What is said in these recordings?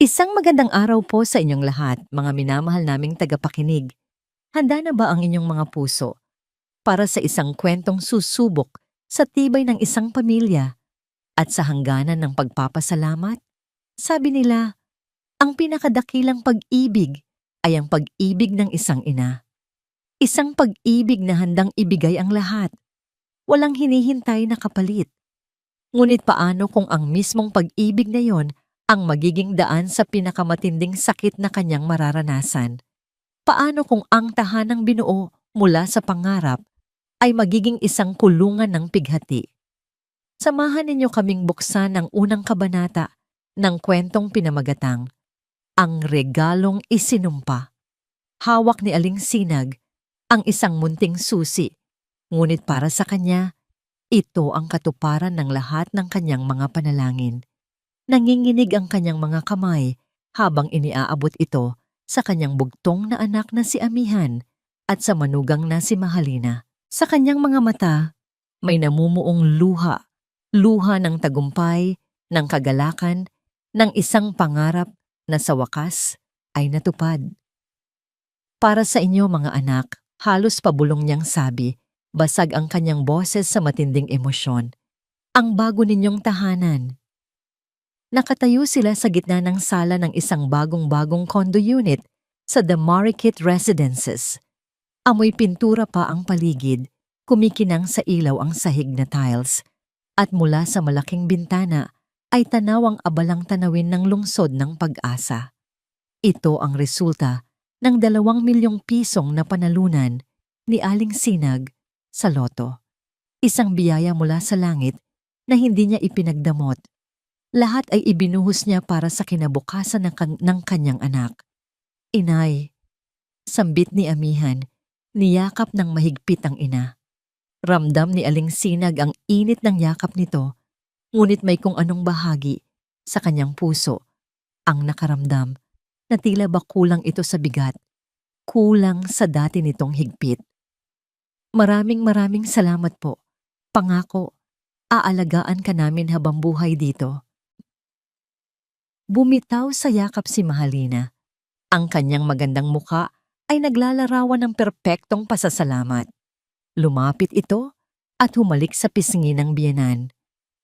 Isang magandang araw po sa inyong lahat, mga minamahal naming tagapakinig. Handa na ba ang inyong mga puso para sa isang kwentong susubok sa tibay ng isang pamilya at sa hangganan ng pagpapasalamat? Sabi nila, ang pinakadakilang pag-ibig ay ang pag-ibig ng isang ina. Isang pag-ibig na handang ibigay ang lahat, walang hinihintay na kapalit. Ngunit paano kung ang mismong pag-ibig na yon ang magiging daan sa pinakamatinding sakit na kanyang mararanasan? Paano kung ang tahanang binuo mula sa pangarap ay magiging isang kulungan ng pighati? Samahan ninyo kaming buksan ang unang kabanata ng kwentong pinamagatang, Ang Regalong Isinumpa. Hawak ni Aling Sinag ang isang munting susi, ngunit para sa kanya, ito ang katuparan ng lahat ng kanyang mga panalangin. Nanginginig ang kanyang mga kamay habang iniaabot ito sa kanyang bugtong na anak na si Amihan at sa manugang na si Mahalina. Sa kanyang mga mata, may namumuong luha, luha ng tagumpay, ng kagalakan, ng isang pangarap na sa wakas ay natupad. Para sa inyo mga anak, halos pabulong niyang sabi, basag ang kanyang boses sa matinding emosyon. Ang bago ninyong tahanan. Nakatayo sila sa gitna ng sala ng isang bagong-bagong condo unit sa The Marikit Residences. Amoy pintura pa ang paligid, kumikinang sa ilaw ang sahig na tiles, at mula sa malaking bintana ay tanaw ang abalang tanawin ng lungsod ng pag-asa. Ito ang resulta ng 2 milyong pisong na panalunan ni Aling Sinag sa loto. Isang biyaya mula sa langit na hindi niya ipinagdamot. Lahat ay ibinuhos niya para sa kinabukasan ng kanyang anak. Inay, sambit ni Amihan, niyakap ng mahigpit ang ina. Ramdam ni Aling Sinag ang init ng yakap nito, ngunit may kung anong bahagi sa kanyang puso ang nakaramdam na tila ba kulang ito sa bigat, kulang sa dati nitong higpit. Maraming salamat po. Pangako, aalagaan ka namin habang buhay dito. Bumitaw sa yakap si Mahalina. Ang kanyang magandang muka ay naglalarawan ng perpektong pasasalamat. Lumapit ito at humalik sa pisngi ng biyenan.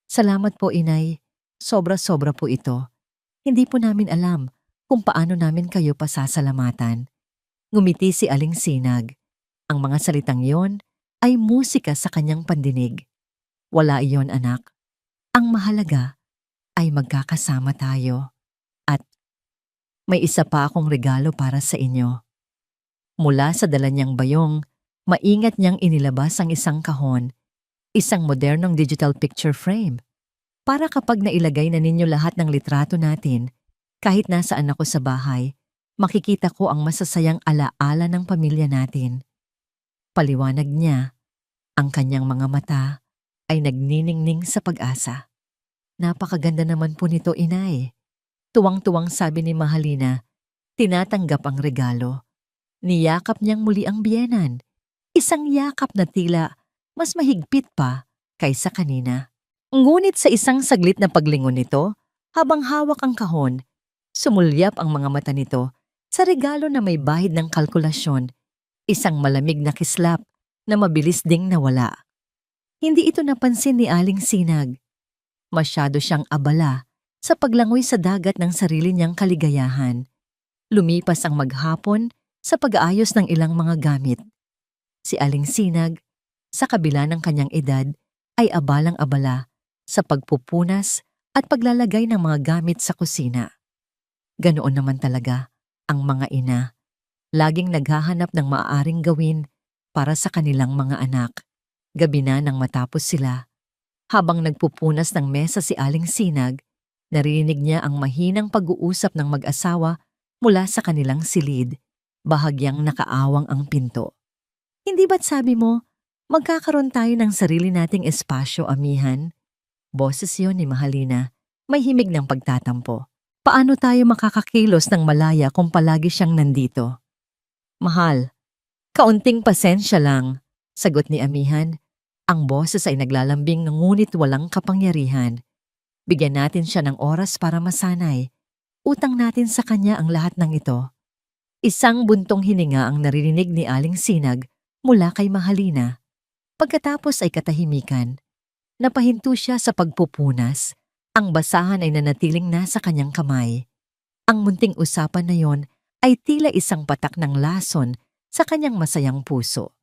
Salamat po, inay. Sobra-sobra po ito. Hindi po namin alam kung paano namin kayo pasasalamatan. Ngumiti si Aling Sinag. Ang mga salitang yon ay musika sa kanyang pandinig. Wala iyon, anak. Ang mahalaga ay magkakasama tayo. At may isa pa akong regalo para sa inyo. Mula sa dala niyang bayong, maingat niyang inilabas ang isang kahon, isang modernong digital picture frame. Para kapag nailagay na ninyo lahat ng litrato natin, kahit nasaan ako sa bahay, makikita ko ang masasayang alaala ng pamilya natin. Paliwanag niya, ang kanyang mga mata ay nagniningning sa pag-asa. Napakaganda naman po nito, inay. Tuwang-tuwang sabi ni Mahalina, tinatanggap ang regalo. Niyakap niyang muli ang biyenan. Isang yakap na tila mas mahigpit pa kaysa kanina. Ngunit sa isang saglit na paglingon nito, habang hawak ang kahon, sumulyap ang mga mata nito sa regalo na may bahid ng kalkulasyon, isang malamig na kislap na mabilis ding nawala. Hindi ito napansin ni Aling Sinag. Masyado siyang abala sa paglangoy sa dagat ng sarili niyang kaligayahan. Lumipas ang maghapon sa pag-aayos ng ilang mga gamit. Si Aling Sinag, sa kabila ng kanyang edad, ay abalang-abala sa pagpupunas at paglalagay ng mga gamit sa kusina. Ganoon naman talaga ang mga ina. Laging naghahanap ng maaaring gawin para sa kanilang mga anak. Gabi na nang matapos sila. Habang nagpupunas ng mesa si Aling Sinag, narinig niya ang mahinang pag-uusap ng mag-asawa mula sa kanilang silid, bahagyang nakaawang ang pinto. Hindi ba't sabi mo, magkakaroon tayo ng sarili nating espasyo, Amihan? Boses yon ni Mahalina, may himig ng pagtatampo. Paano tayo makakakilos ng malaya kung palagi siyang nandito? Mahal, kaunting pasensya lang, sagot ni Amihan. Ang boses ay naglalambing ngunit walang kapangyarihan. Bigyan natin siya ng oras para masanay. Utang natin sa kanya ang lahat ng ito. Isang buntong hininga ang naririnig ni Aling Sinag mula kay Mahalina. Pagkatapos ay katahimikan. Napahinto siya sa pagpupunas. Ang basahan ay nanatiling nasa kanyang kamay. Ang munting usapan na yon ay tila isang patak ng lason sa kanyang masayang puso.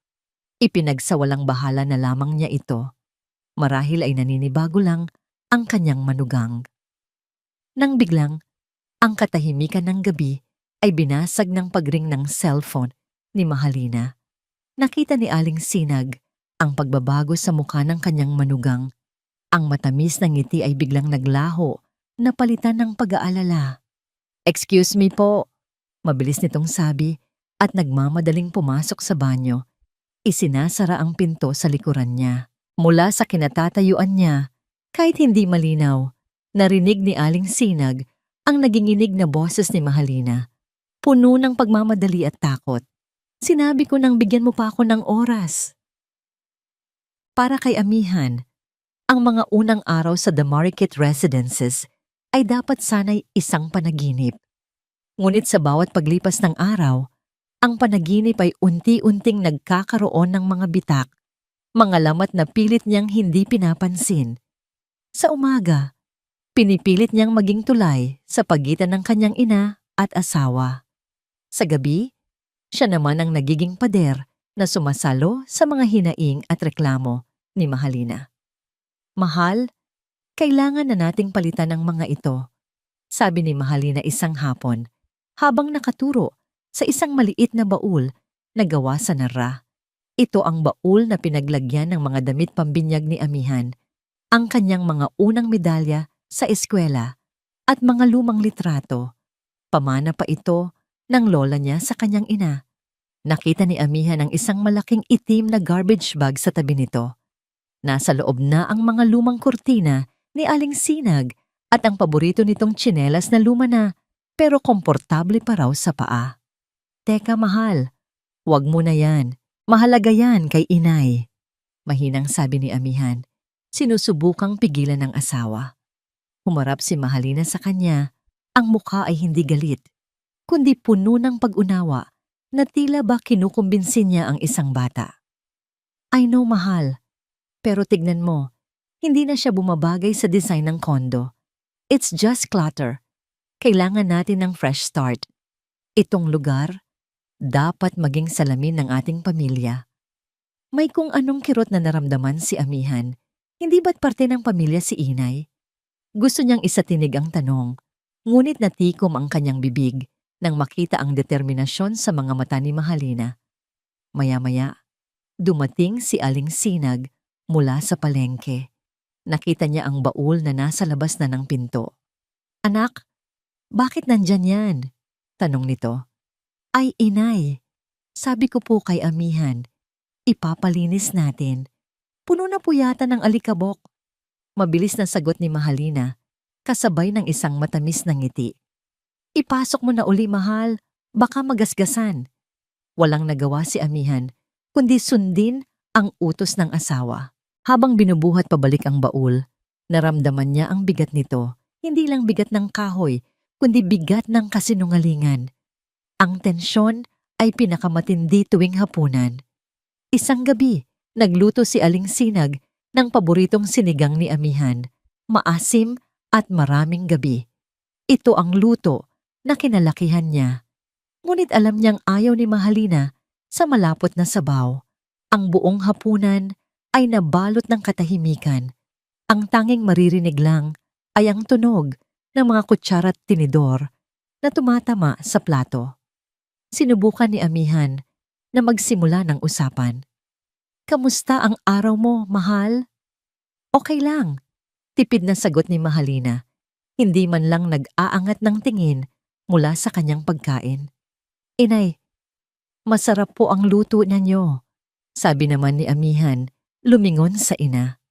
Ipinagsawalang bahala na lamang niya ito. Marahil ay naninibago lang ang kanyang manugang. Nang biglang, ang katahimikan ng gabi ay binasag ng pagring ng cellphone ni Mahalina. Nakita ni Aling Sinag ang pagbabago sa mukha ng kanyang manugang. Ang matamis na ngiti ay biglang naglaho, napalitan ng pag-aalala. "Excuse me po," mabilis nitong sabi at nagmamadaling pumasok sa banyo. Isinasara ang pinto sa likuran niya. Mula sa kinatatayuan niya, kahit hindi malinaw, narinig ni Aling Sinag ang naginginig na boses ni Mahalina. Puno ng pagmamadali at takot. "Sinabi ko nang bigyan mo pa ako ng oras." Para kay Amihan, ang mga unang araw sa The Marikit Residences ay dapat sana'y isang panaginip. Ngunit sa bawat paglipas ng araw, ang panaginip ay unti-unting nagkakaroon ng mga bitak, mga lamat na pilit niyang hindi pinapansin. Sa umaga, pinipilit niyang maging tulay sa pagitan ng kanyang ina at asawa. Sa gabi, siya naman ang nagiging pader na sumasalo sa mga hinaing at reklamo ni Mahalina. "Mahal, kailangan na nating palitan ang mga ito," sabi ni Mahalina isang hapon habang nakaturo sa isang maliit na baul na gawa sa nara. Ito ang baul na pinaglagyan ng mga damit pambinyag ni Amihan, ang kanyang mga unang medalya sa eskwela at mga lumang litrato. Pamana pa ito ng lola niya sa kanyang ina. Nakita ni Amihan ang isang malaking itim na garbage bag sa tabi nito. Nasa loob na ang mga lumang kurtina ni Aling Sinag at ang paborito nitong tsinelas na luma na pero komportable pa raw sa paa. "Teka mahal, wag mo na yan. Mahalaga yan kay inay," mahinang sabi ni Amihan. Sinusubukang pigilan ng asawa. Humarap si Mahalina sa kanya. Ang mukha ay hindi galit, kundi puno ng pag-unawa na tila ba kinukumbinsin niya ang isang bata. "I know, mahal. Pero tignan mo, hindi na siya bumabagay sa design ng kondo. It's just clutter. Kailangan natin ng fresh start. Itong lugar, dapat maging salamin ng ating pamilya." May kung anong kirot na naramdaman si Amihan. Hindi ba't parte ng pamilya si inay? Gusto niyang isatinig ang tanong, ngunit natikom ang kanyang bibig nang makita ang determinasyon sa mga mata ni Mahalina. Maya-maya, dumating si Aling Sinag mula sa palengke. Nakita niya ang baul na nasa labas na ng pinto. "Anak, bakit nandyan yan?" tanong nito. "Ay inay, sabi ko po kay Amihan, ipapalinis natin. Puno na po yata ng alikabok." Mabilis na sagot ni Mahalina, kasabay ng isang matamis na ngiti. "Ipasok mo na uli, mahal. Baka magasgasan." Walang nagawa si Amihan, kundi sundin ang utos ng asawa. Habang binubuhat pabalik ang baul, naramdaman niya ang bigat nito. Hindi lang bigat ng kahoy, kundi bigat ng kasinungalingan. Ang tensyon ay pinakamatindi tuwing hapunan. Isang gabi, nagluto si Aling Sinag ng paboritong sinigang ni Amihan, maasim at maraming gabi. Ito ang luto na kinalakihan niya. Ngunit alam niyang ayaw ni Mahalina sa malapot na sabaw. Ang buong hapunan ay nabalot ng katahimikan. Ang tanging maririnig lang ay ang tunog ng mga kutsara at tinidor na tumatama sa plato. Sinubukan ni Amihan na magsimula ng usapan. "Kamusta ang araw mo, mahal?" "Okay lang," tipid na sagot ni Mahalina. Hindi man lang nag-aangat ng tingin mula sa kanyang pagkain. "Inay, masarap po ang luto ninyo," sabi naman ni Amihan, lumingon sa ina.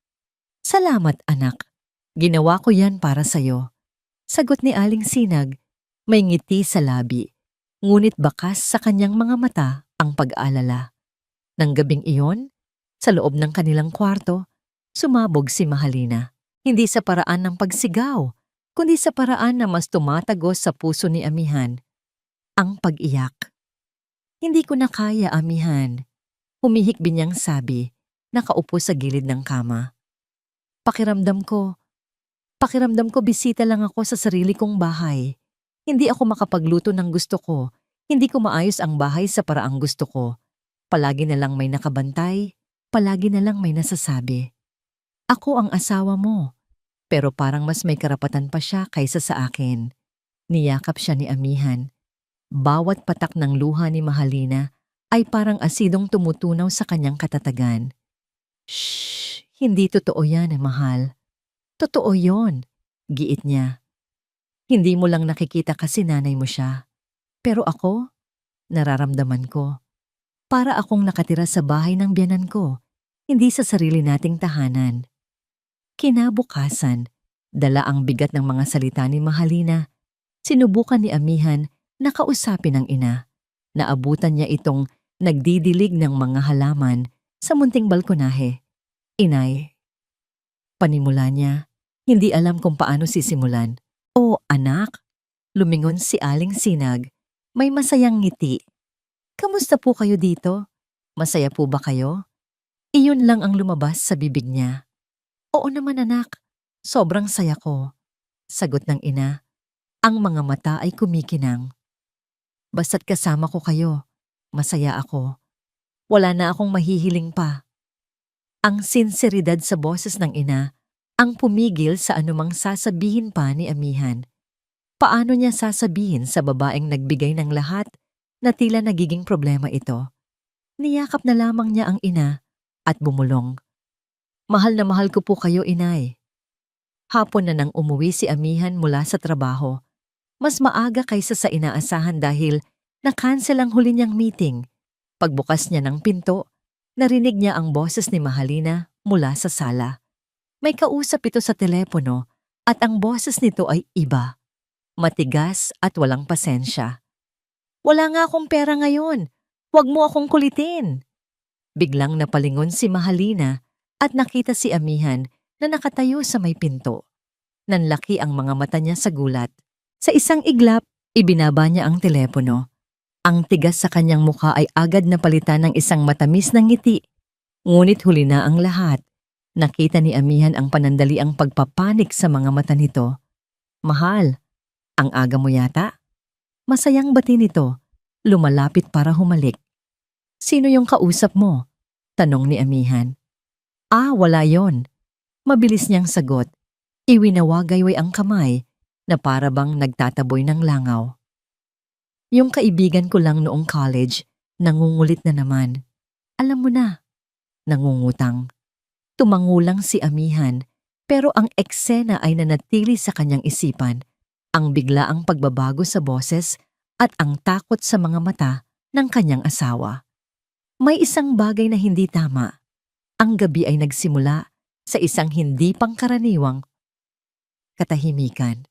"Salamat anak, ginawa ko yan para sa'yo," sagot ni Aling Sinag. May ngiti sa labi, ngunit bakas sa kanyang mga mata ang pag-aalala. Nang gabing iyon, sa loob ng kanilang kwarto, sumabog si Mahalina. Hindi sa paraan ng pagsigaw, kundi sa paraan na mas tumatagos sa puso ni Amihan, ang pag-iyak. Hindi ko na kaya, Amihan. Humihikbi niyang sabi, nakaupo sa gilid ng kama. Pakiramdam ko bisita lang ako sa sarili kong bahay. Hindi ako makapagluto ng gusto ko. Hindi ko maayos ang bahay sa paraang gusto ko. Palagi na lang may nakabantay, palagi na lang may nasasabi. Ako ang asawa mo, pero parang mas may karapatan pa siya kaysa sa akin. Niyakap siya ni Amihan. Bawat patak ng luha ni Mahalina ay parang asidong tumutunaw sa kanyang katatagan. Shh! Hindi totoo yan, mahal. Totoo yon, giit niya. Hindi mo lang nakikita kasi nanay mo siya. Pero ako, nararamdaman ko. Para akong nakatira sa bahay ng biyanan ko, hindi sa sarili nating tahanan. Kinabukasan, dala ang bigat ng mga salita ni Mahalina. Sinubukan ni Amihan na kausapin ang ina. Naabutan niya itong nagdidilig ng mga halaman sa munting balkonahe. Inay, panimula niya, hindi alam kung paano sisimulan. "Oh, anak," lumingon si Aling Sinag, may masayang ngiti. "Kamusta po kayo dito? Masaya po ba kayo?" Iyon lang ang lumabas sa bibig niya. "Oo naman anak, sobrang saya ko," sagot ng ina. Ang mga mata ay kumikinang. "Basta't kasama ko kayo, masaya ako. Wala na akong mahihiling pa." Ang sinseridad sa boses ng ina ang pumigil sa anumang sasabihin pa ni Amihan. Paano niya sasabihin sa babaeng nagbigay ng lahat na tila nagiging problema ito? Niyakap na lamang niya ang ina at bumulong. "Mahal na mahal ko po kayo, inay." Hapon na nang umuwi si Amihan mula sa trabaho. Mas maaga kaysa sa inaasahan dahil na-cancel ang huli niyang meeting. Pagbukas niya ng pinto, narinig niya ang boses ni Mahalina mula sa sala. May kausap ito sa telepono at ang boses nito ay iba. Matigas at walang pasensya. "Wala nga akong pera ngayon. Huwag mo akong kulitin." Biglang napalingon si Mahalina at nakita si Amihan na nakatayo sa may pinto. Nanlaki ang mga mata niya sa gulat. Sa isang iglap, ibinaba niya ang telepono. Ang tigas sa kanyang mukha ay agad napalitan ng isang matamis na ngiti. Ngunit huli na ang lahat. Nakita ni Amihan ang panandaliang pagpapanik sa mga mata nito. "Mahal, ang aga mo yata?" Masayang bati nito, lumalapit para humalik. "Sino yung kausap mo?" tanong ni Amihan. Wala yon." Mabilis niyang sagot. Iwinawagayway ang kamay na para bang nagtataboy ng langaw. "Yung kaibigan ko lang noong college, nangungulit na naman. Alam mo na." Nangungutang. Tumangulang si Amihan, pero ang eksena ay nanatili sa kanyang isipan. Ang biglaang pagbabago sa boses at ang takot sa mga mata ng kanyang asawa. May isang bagay na hindi tama. Ang gabi ay nagsimula sa isang hindi pangkaraniwang katahimikan.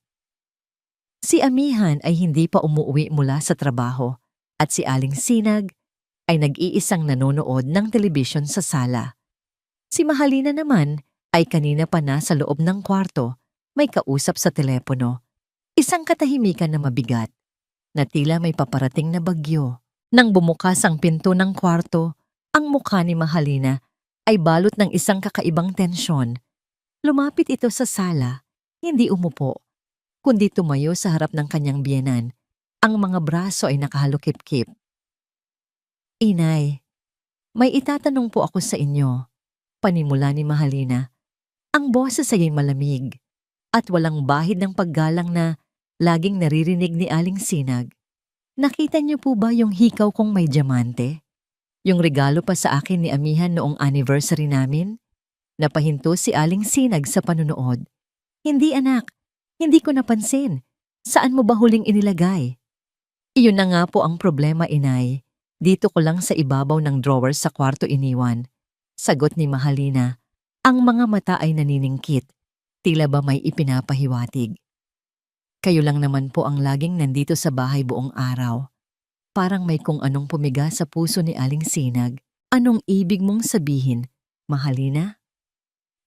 Si Amihan ay hindi pa umuwi mula sa trabaho at si Aling Sinag ay nag-iisang nanonood ng telebisyon sa sala. Si Mahalina naman ay kanina pa nasa loob ng kwarto, may kausap sa telepono. Isang katahimikan na mabigat, na tila may paparating na bagyo. Nang bumukas ang pinto ng kwarto, ang mukha ni Mahalina ay balot ng isang kakaibang tensyon. Lumapit ito sa sala, hindi umupo, kundi tumayo sa harap ng kanyang biyenan. Ang mga braso ay nakahalukip-kip. "Inay, may itatanong po ako sa inyo," panimula ni Mahalina. Ang boses ay malamig at walang bahid ng paggalang na laging naririnig ni Aling Sinag. "Nakita niyo po ba yung hikaw kong may diamante? Yung regalo pa sa akin ni Amihan noong anniversary namin?" Napahinto si Aling Sinag sa panunood. "Hindi anak, hindi ko napansin. Saan mo ba huling inilagay?" "Iyon na nga po ang problema, inay. Dito ko lang sa ibabaw ng drawer sa kwarto iniwan," sagot ni Mahalina. Ang mga mata ay naniningkit. Tila ba may ipinapahiwatig. "Kayo lang naman po ang laging nandito sa bahay buong araw." Parang may kung anong pumiga sa puso ni Aling Sinag. "Anong ibig mong sabihin, Mahalina?"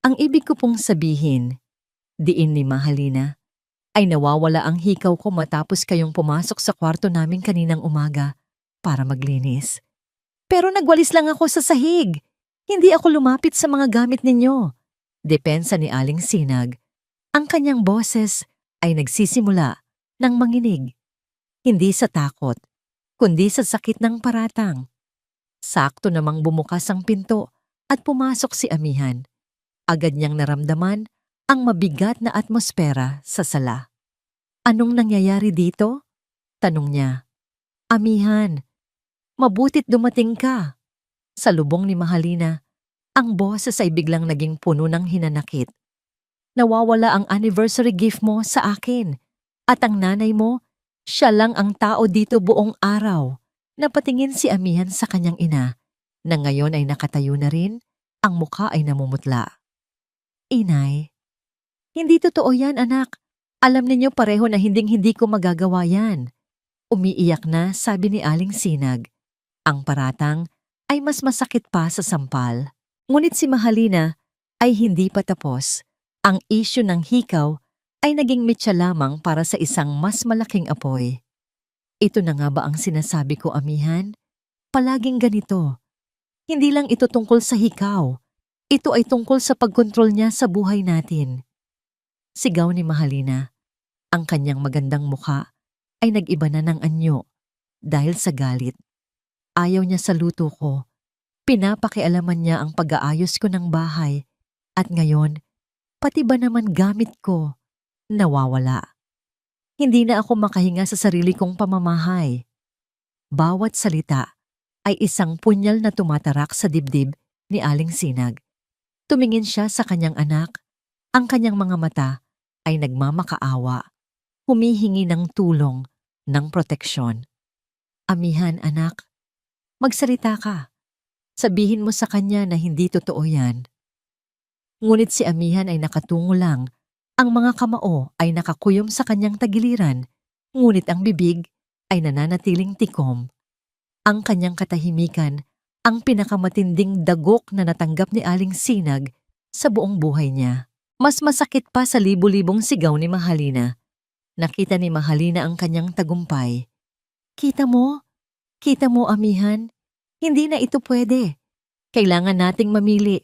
"Ang ibig ko pong sabihin," diin ni Mahalina, ay nawawala ang hikaw ko matapos kayong pumasok sa kwarto namin kaninang umaga para maglinis. Pero nagwalis lang ako sa sahig. Hindi ako lumapit sa mga gamit ninyo. Depensa ni Aling Sinag. Ang kanyang boses ay nagsisimula ng manginig. Hindi sa takot, kundi sa sakit ng paratang. Sakto namang bumukas ang pinto at pumasok si Amihan. Agad niyang naramdaman ang mabigat na atmosfera sa sala. Anong nangyayari dito? Tanong niya. Amihan, mabutit dumating ka. Sa lubong ni Mahalina, ang boses ay biglang naging puno ng hinanakit. Nawawala ang anniversary gift mo sa akin at ang nanay mo, siya lang ang tao dito buong araw. Napatingin si Amihan sa kanyang ina na ngayon ay nakatayo na rin, ang mukha ay namumutla. Inay, hindi totoo yan anak. Alam ninyo pareho na hinding-hindi ko magagawa yan. Umiiyak na sabi ni Aling Sinag. Ang paratang ay mas masakit pa sa sampal. Ngunit si Mahalina ay hindi pa tapos. Ang isyu ng hikaw ay naging mitya lamang para sa isang mas malaking apoy. Ito na nga ba ang sinasabi ko, Amihan? Palaging ganito. Hindi lang ito tungkol sa hikaw. Ito ay tungkol sa pagkontrol niya sa buhay natin. Sigaw ni Mahalina. Ang kanyang magandang mukha ay nag-iba na ng anyo dahil sa galit. Ayaw niya sa luto ko. Pinapakialaman niya ang pag-aayos ko ng bahay. At ngayon, pati ba naman gamit ko, nawawala. Hindi na ako makahinga sa sarili kong pamamahay. Bawat salita ay isang punyal na tumatarak sa dibdib ni Aling Sinag. Tumingin siya sa kanyang anak. Ang kanyang mga mata ay nagmamakaawa. Humihingi ng tulong, ng proteksyon. Amihan, anak, magsalita ka. Sabihin mo sa kanya na hindi totoo yan. Ngunit si Amihan ay nakatungo lang. Ang mga kamao ay nakakuyom sa kanyang tagiliran, ngunit ang bibig ay nananatiling tikom. Ang kanyang katahimikan ang pinakamatinding dagok na natanggap ni Aling Sinag sa buong buhay niya. Mas masakit pa sa libu-libong sigaw ni Mahalina. Nakita ni Mahalina ang kanyang tagumpay. Kita mo, Amihan, hindi na ito pwede. Kailangan nating mamili.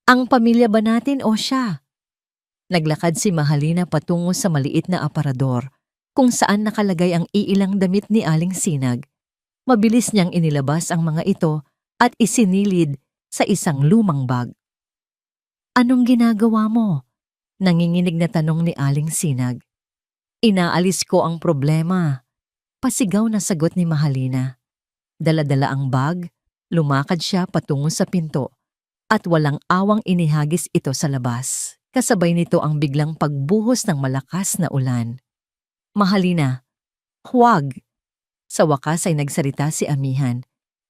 Ang pamilya ba natin o siya? Naglakad si Mahalina patungo sa maliit na aparador kung saan nakalagay ang iilang damit ni Aling Sinag. Mabilis niyang inilabas ang mga ito at isinilid sa isang lumang bag. Anong ginagawa mo? Nanginginig na tanong ni Aling Sinag. Inaalis ko ang problema. Pasigaw na sagot ni Mahalina. Dala-dala ang bag, lumakad siya patungo sa pinto at walang awang inihagis ito sa labas. Kasabay nito ang biglang pagbuhos ng malakas na ulan. Mahalina, huwag! Sa wakas ay nagsalita si Amihan,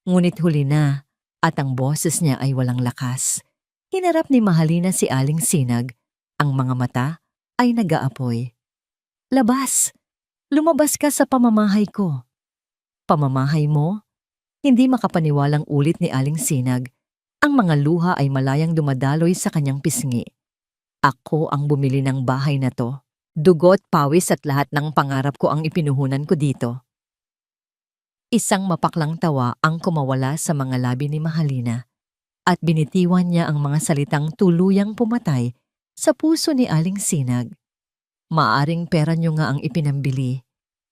ngunit huli na at ang boses niya ay walang lakas. Hinarap ni Mahalina si Aling Sinag, ang mga mata ay nag-aapoy. Labas! Lumabas ka sa pamamahay ko. Pamamahay mo? Hindi makapaniwalang ulit ni Aling Sinag. Ang mga luha ay malayang dumadaloy sa kanyang pisngi. Ako ang bumili ng bahay na to. Dugot, pawis at lahat ng pangarap ko ang ipinuhunan ko dito. Isang mapaklang tawa ang kumawala sa mga labi ni Mahalina at binitiwan niya ang mga salitang tuluyang pumatay sa puso ni Aling Sinag. Maaring pera niyo nga ang ipinambili,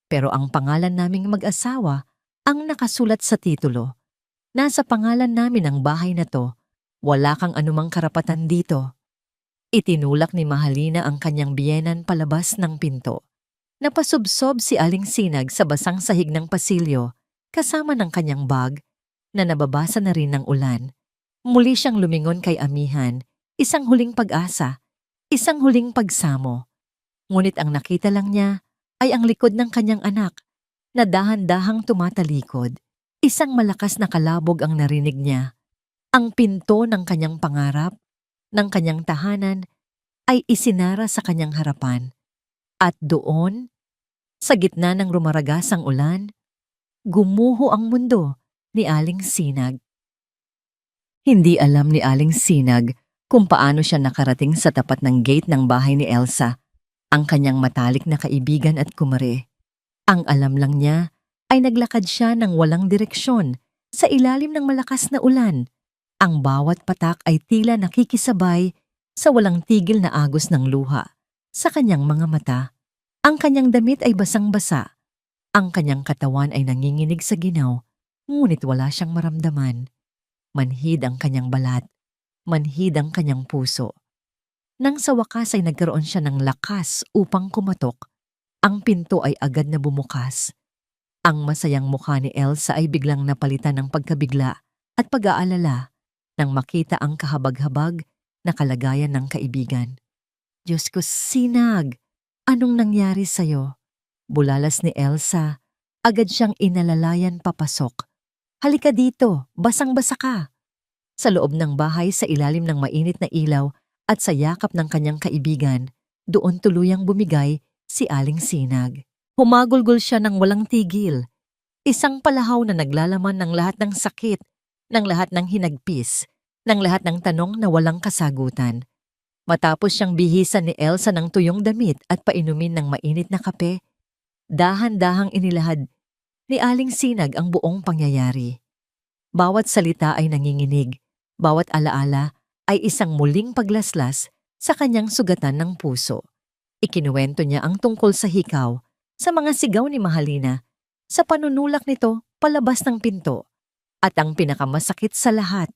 pero ang pangalan naming mag-asawa ang nakasulat sa titulo. Nasa pangalan namin ang bahay na to. Wala kang anumang karapatan dito. Itinulak ni Mahalina ang kanyang biyenan palabas ng pinto. Napasubsob si Aling Sinag sa basang sahig ng pasilyo kasama ng kanyang bag na nababasa na rin ng ulan. Muli siyang lumingon kay Amihan, isang huling pag-asa, isang huling pagsamo. Ngunit ang nakita lang niya ay ang likod ng kanyang anak na dahan-dahang tumatalikod. Isang malakas na kalabog ang narinig niya. Ang pinto ng kanyang pangarap, ng kanyang tahanan, ay isinara sa kanyang harapan. At doon, sa gitna ng rumaragasang ulan, gumuho ang mundo ni Aling Sinag. Hindi alam ni Aling Sinag kung paano siya nakarating sa tapat ng gate ng bahay ni Elsa. ang kanyang matalik na kaibigan at kumare. Ang alam lang niya ay naglakad siya ng walang direksyon sa ilalim ng malakas na ulan. Ang bawat patak ay tila nakikisabay sa walang tigil na agos ng luha sa kanyang mga mata. Ang kanyang damit ay basang-basa. Ang kanyang katawan ay nanginginig sa ginaw, ngunit wala siyang maramdaman. Manhid ang kanyang balat, manhid ang kanyang puso. Nang sa wakas ay nagkaroon siya ng lakas upang kumatok, ang pinto ay agad na bumukas. Ang masayang mukha ni Elsa ay biglang napalitan ng pagkabigla at pag-aalala nang makita ang kahabag-habag na kalagayan ng kaibigan. Diyos ko, Sinag! Anong nangyari sa'yo? Bulalas ni Elsa, agad siyang inalalayan papasok. Halika dito, basang-basa ka. Sa loob ng bahay sa ilalim ng mainit na ilaw at sa yakap ng kanyang kaibigan, doon tuluyang bumigay si Aling Sinag. Humagulgol siya ng walang tigil. Isang palahaw na naglalaman ng lahat ng sakit, ng lahat ng hinagpis, ng lahat ng tanong na walang kasagutan. Matapos siyang bihisan ni Elsa ng tuyong damit at painumin ng mainit na kape, dahan-dahang inilahad ni Aling Sinag ang buong pangyayari. Bawat salita ay nanginginig, bawat alaala ay isang muling paglaslas sa kanyang sugatan ng puso. Ikinuwento niya ang tungkol sa hikaw, sa mga sigaw ni Mahalina, sa panunulak nito palabas ng pinto, at ang pinakamasakit sa lahat,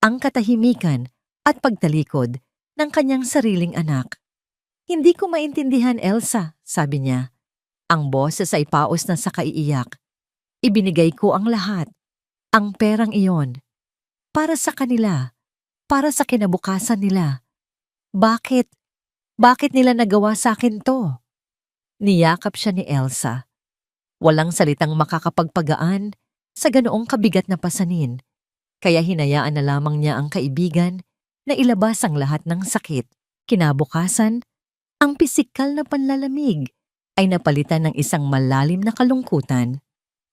ang katahimikan at pagtalikod ng kanyang sariling anak. Hindi ko maintindihan, Elsa, sabi niya. Ang boses ay paos na sa kaiiyak. Ibinigay ko ang lahat, ang perang iyon, para sa kanila, para sa kinabukasan nila. Bakit? Bakit nila nagawa sa akin to? Niyakap siya ni Elsa. Walang salitang makakapagpagaan sa ganoong kabigat na pasanin, kaya hinayaan na lamang niya ang kaibigan na ilabas ang lahat ng sakit. Kinabukasan, ang pisikal na panlalamig ay napalitan ng isang malalim na kalungkutan.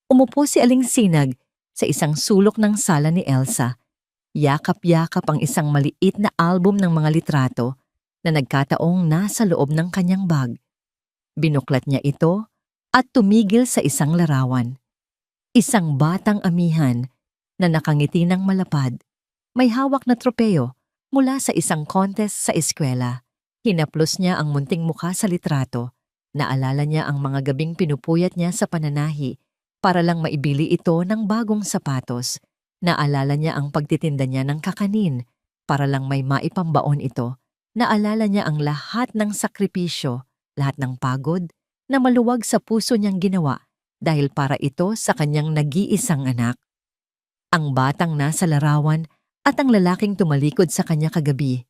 Umupo si Aling Sinag sa isang sulok ng sala ni Elsa. Yakap-yakap ang isang maliit na album ng mga litrato na nagkataong nasa loob ng kanyang bag. Binuklat niya ito at tumigil sa isang larawan. Isang batang amihan na nakangiti ng malapad, may hawak na tropeo mula sa isang contest sa eskwela. Hinaplos niya ang munting mukha sa litrato. Naalala niya ang mga gabing pinupuyat niya sa pananahi para lang maibili ito ng bagong sapatos. Naalala niya ang pagtitinda niya ng kakanin para lang may maipambaon ito. Naalala niya ang lahat ng sakripisyo, lahat ng pagod na maluwag sa puso niyang ginawa dahil para ito sa kanyang nag-iisang anak. Ang batang nasa larawan at ang lalaking tumalikod sa kanya kagabi.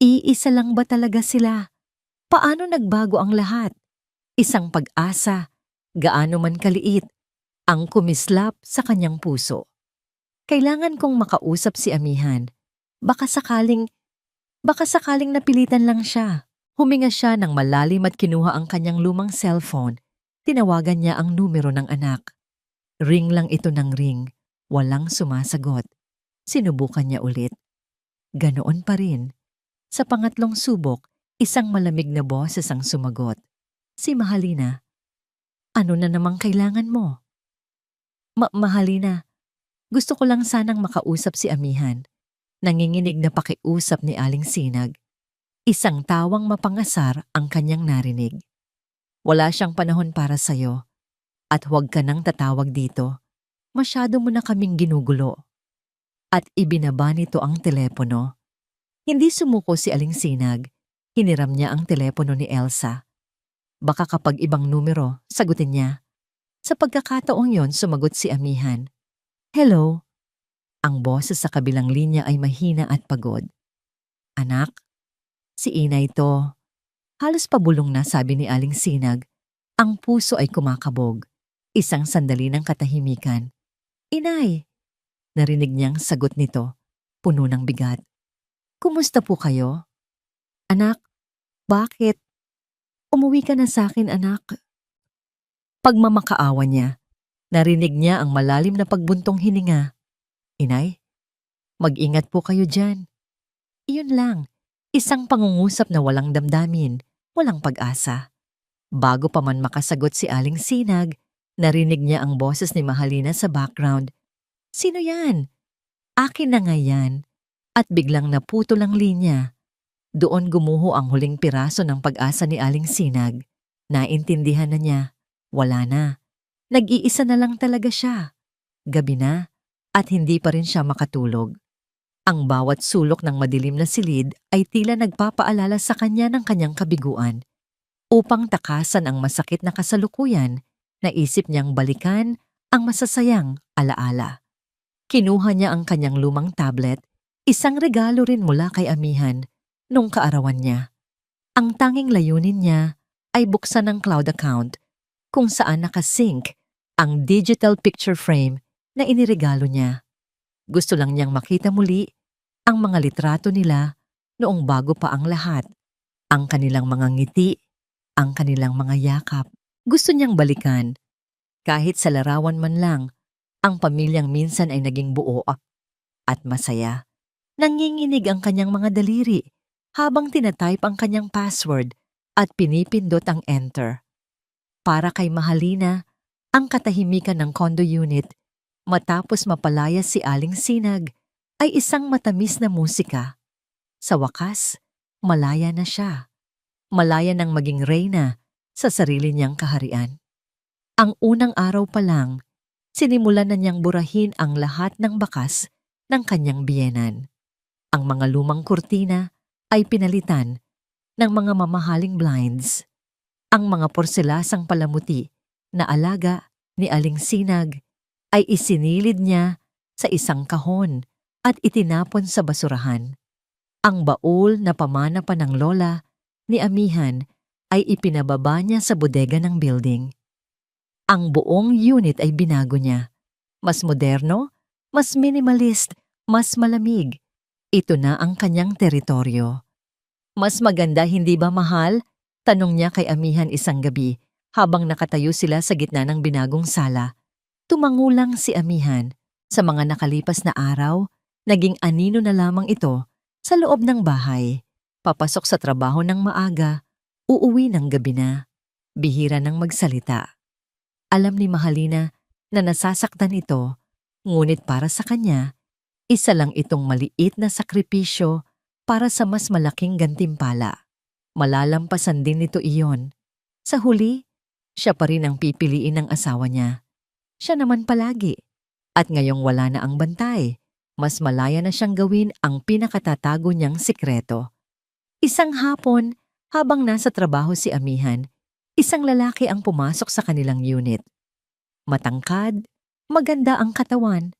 Iisa lang ba talaga sila? Paano nagbago ang lahat? Isang pag-asa, gaano man kaliit, ang kumislap sa kanyang puso. Kailangan kong makausap si amihan. Baka sakaling napilitan lang siya. Huminga siya ng malalim at kinuha ang kanyang lumang cellphone. Tinawagan niya ang numero ng anak. Ring lang ito ng ring. Walang sumasagot. Sinubukan niya ulit. Ganoon pa rin. Sa pangatlong subok, isang malamig na boses ang sumagot. Si Mahalina. Ano na namang kailangan mo? Mahalina, gusto ko lang sanang makausap si amihan. Nanginginig na pakiusap ni Aling Sinag. Isang tawang mapangasar ang kanyang narinig. Wala siyang panahon para sa'yo. At huwag ka nang tatawag dito. Masyado mo na kaming ginugulo. At ibinaba nito ang telepono. Hindi sumuko si Aling Sinag. Hiniram niya ang telepono ni Elsa. Baka kapag ibang numero, sagutin niya. Sa pagkakataong yon, sumagot si amihan. Hello? Ang boses sa kabilang linya ay mahina at pagod. Anak? Si inay to. Halos pabulong na, sabi ni Aling Sinag. Ang puso ay kumakabog. Isang sandali ng katahimikan. Inay! Narinig niyang sagot nito, puno ng bigat. Kumusta po kayo? Anak, bakit? Umuwi ka na sa akin, anak. Pagmamakaawa niya, narinig niya ang malalim na pagbuntong hininga. Inay, mag-ingat po kayo dyan. Iyon lang, isang pangungusap na walang damdamin, walang pag-asa. Bago pa man makasagot si Aling Sinag, narinig niya ang boses ni Mahalina sa background. "Sino yan? Akin na nga yan." At biglang naputol ang linya. Doon gumuho ang huling piraso ng pag-asa ni Aling Sinag. Naintindihan na niya. Wala na. Nag-iisa na lang talaga siya. Gabi na at hindi pa rin siya makatulog. Ang bawat sulok ng madilim na silid ay tila nagpapaalala sa kanya ng kanyang kabiguan. Upang takasan ang masakit na kasalukuyan, naisip niyang balikan ang masasayang alaala. Kinuha niya ang kanyang lumang tablet, isang regalo rin mula kay Amihan nung kaarawan niya. Ang tanging layunin niya ay buksan ang cloud account kung saan nakasync ang digital picture frame na iniregalo niya. Gusto lang niyang makita muli ang mga litrato nila noong bago pa ang lahat. Ang kanilang mga ngiti, ang kanilang mga yakap. Gusto niyang balikan. Kahit sa larawan man lang, ang pamilyang minsan ay naging buo at masaya. Nanginginig ang kanyang mga daliri habang tinatype ang kanyang password at pinipindot ang enter. Para kay Mahalina, ang katahimikan ng condo unit matapos mapalaya si Aling Sinag ay isang matamis na musika. Sa wakas, malaya na siya. Malaya nang maging reyna sa sarili niyang kaharian. Ang unang araw pa lang, sinimulan na niyang burahin ang lahat ng bakas ng kanyang biyenan. Ang mga lumang kurtina ay pinalitan ng mga mamahaling blinds. Ang mga porselasang palamuti na alaga ni Aling Sinag ay isinilid niya sa isang kahon at itinapon sa basurahan. Ang baul na pamana pa ng lola ni Amihan ay ipinababa niya sa bodega ng building. Ang buong unit ay binago niya. Mas moderno, mas minimalist, mas malamig. Ito na ang kanyang teritoryo. "Mas maganda, hindi ba, mahal?" tanong niya kay Amihan isang gabi habang nakatayo sila sa gitna ng binagong sala. Tumangulang si Amihan. Sa mga nakalipas na araw, naging anino na lamang ito sa loob ng bahay. Papasok sa trabaho ng maaga, uuwi ng gabi na. Bihira ng magsalita. Alam ni Mahalina na nasasaktan ito, ngunit para sa kanya, isa lang itong maliit na sakripisyo para sa mas malaking gantimpala. Malalampasan din nito iyon. Sa huli, siya pa rin ang pipiliin ng asawa niya. Siya naman palagi. At ngayong wala na ang bantay, mas malaya na siyang gawin ang pinakatatago niyang sikreto. Isang hapon, habang nasa trabaho si Amihan, isang lalaki ang pumasok sa kanilang unit. Matangkad, maganda ang katawan,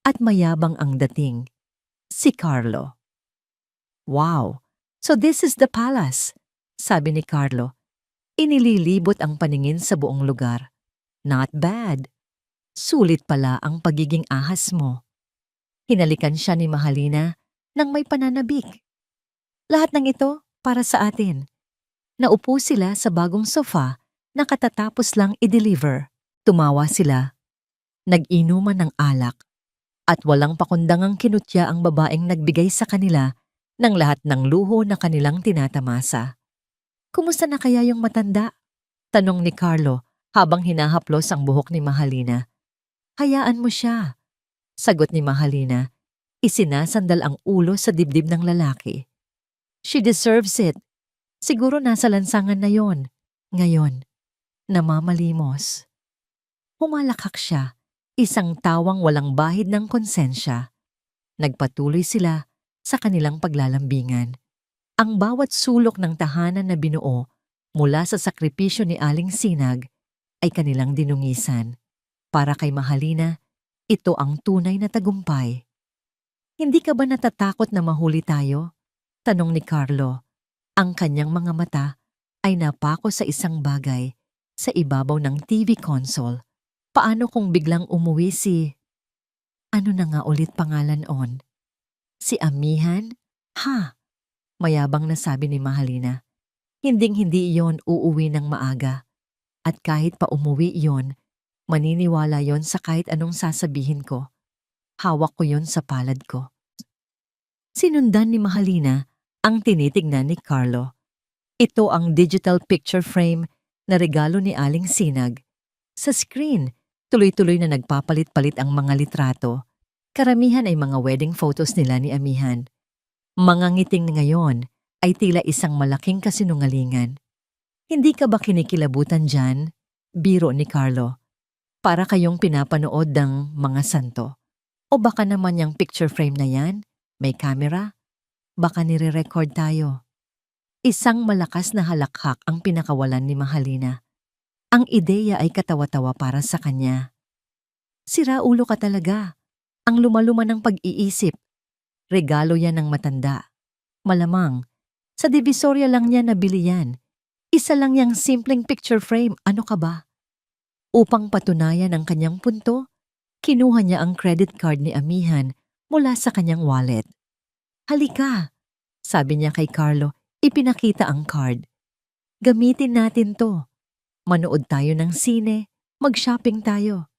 at mayabang ang dating. Si Carlo. "Wow, so this is the palace," sabi ni Carlo. Inililibot ang paningin sa buong lugar. "Not bad. Sulit pala ang pagiging ahas mo." Hinalikan siya ni Mahalina nang may pananabik. "Lahat ng ito para sa atin." Naupo sila sa bagong sofa na katatapos lang i-deliver. Tumawa sila. Nag-inuman ng alak. At walang pakundangang kinutya ang babaeng nagbigay sa kanila ng lahat ng luho na kanilang tinatamasa. "Kumusta na kaya yung matanda?" tanong ni Carlo habang hinahaplos ang buhok ni Mahalina. "Hayaan mo siya," sagot ni Mahalina. Isinasandal ang ulo sa dibdib ng lalaki. "She deserves it. Siguro nasa lansangan na yon. Ngayon, namamalimos." Humalakhak siya. Isang tawang walang bahid ng konsensya. Nagpatuloy sila sa kanilang paglalambingan. Ang bawat sulok ng tahanan na binuo mula sa sakripisyo ni Aling Sinag ay kanilang dinungisan. Para kay Mahalina, ito ang tunay na tagumpay. "Hindi ka ba natatakot na mahuli tayo?" tanong ni Carlo. Ang kanyang mga mata ay napako sa isang bagay sa ibabaw ng TV console. Paano kung biglang umuwi si... Ano na nga ulit pangalan on? Si Amihan? Ha? Mayabang na sabi ni Mahalina. Hinding-hindi iyon uuwi ng maaga. At kahit pa umuwi iyon, maniniwala yon sa kahit anong sasabihin ko. Hawak ko yon sa palad ko. Sinundan ni Mahalina ang tinitignan ni Carlo. Ito ang digital picture frame na regalo ni Aling Sinag. Sa screen, tuloy-tuloy na nagpapalit-palit ang mga litrato. Karamihan ay mga wedding photos nila ni Amihan. Mga ngiting ngayon ay tila isang malaking kasinungalingan. Hindi ka ba kinikilabutan dyan? Biro ni Carlo. Para kayong pinapanood ng mga santo. O baka naman yung picture frame na yan, may camera? Baka nire-record tayo. Isang malakas na halakhak ang pinakawalan ni Mahalina. Ang ideya ay katawa-tawa para sa kanya. Sira ulo ka talaga. Ang lumaluma ng pag-iisip. Regalo yan ng matanda. Malamang, sa Divisoria lang niya nabili yan. Isa lang yang simpleng picture frame, ano ka ba? Upang patunayan ang kanyang punto, kinuha niya ang credit card ni Amihan mula sa kanyang wallet. Halika, sabi niya kay Carlo, ipinakita ang card. Gamitin natin to. Manood tayo ng sine, mag-shopping tayo.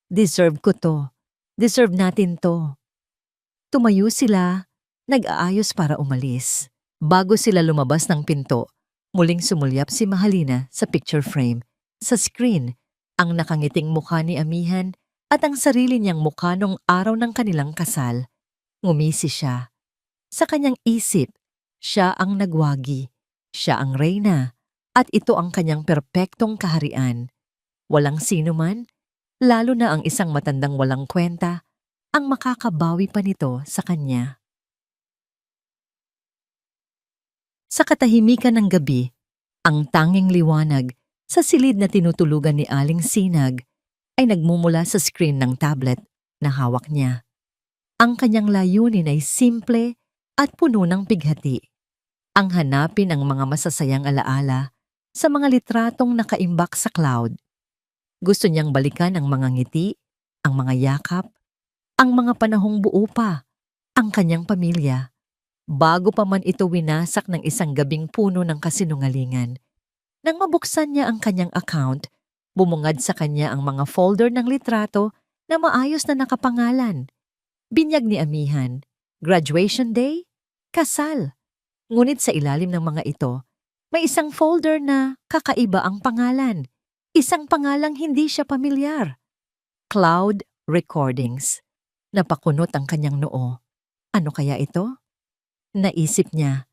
Deserve ko to. Deserve natin to. Tumayo sila, nag-aayos para umalis. Bago sila lumabas ng pinto, muling sumulyap si Mahalina sa picture frame. Sa screen, ang nakangiting mukha ni Amihan at ang sarili niyang mukha nung araw ng kanilang kasal. Ngumisi siya. Sa kanyang isip, siya ang nagwagi, siya ang reyna, at ito ang kanyang perpektong kaharian. Walang sino man, lalo na ang isang matandang walang kwenta, ang makakabawi pa nito sa kanya. Sa katahimikan ng gabi, ang tanging liwanag sa silid na tinutulugan ni Aling Sinag ay nagmumula sa screen ng tablet na hawak niya. Ang kanyang layunin ay simple at puno ng bighati. Ang hanapin ang mga masasayang alaala sa mga litratong nakaimbak sa cloud. Gusto niyang balikan ang mga ngiti, ang mga yakap, ang mga panahong buo pa, ang kanyang pamilya. Bago pa man ito winasak ng isang gabing puno ng kasinungalingan. Nang mabuksan niya ang kanyang account, bumungad sa kanya ang mga folder ng litrato na maayos na nakapangalan. Binyag ni Amihan, graduation day, kasal. Ngunit sa ilalim ng mga ito, may isang folder na kakaiba ang pangalan. Isang pangalang hindi siya pamilyar. Cloud Recordings. Napakunot ang kanyang noo. Ano kaya ito? Naisip niya.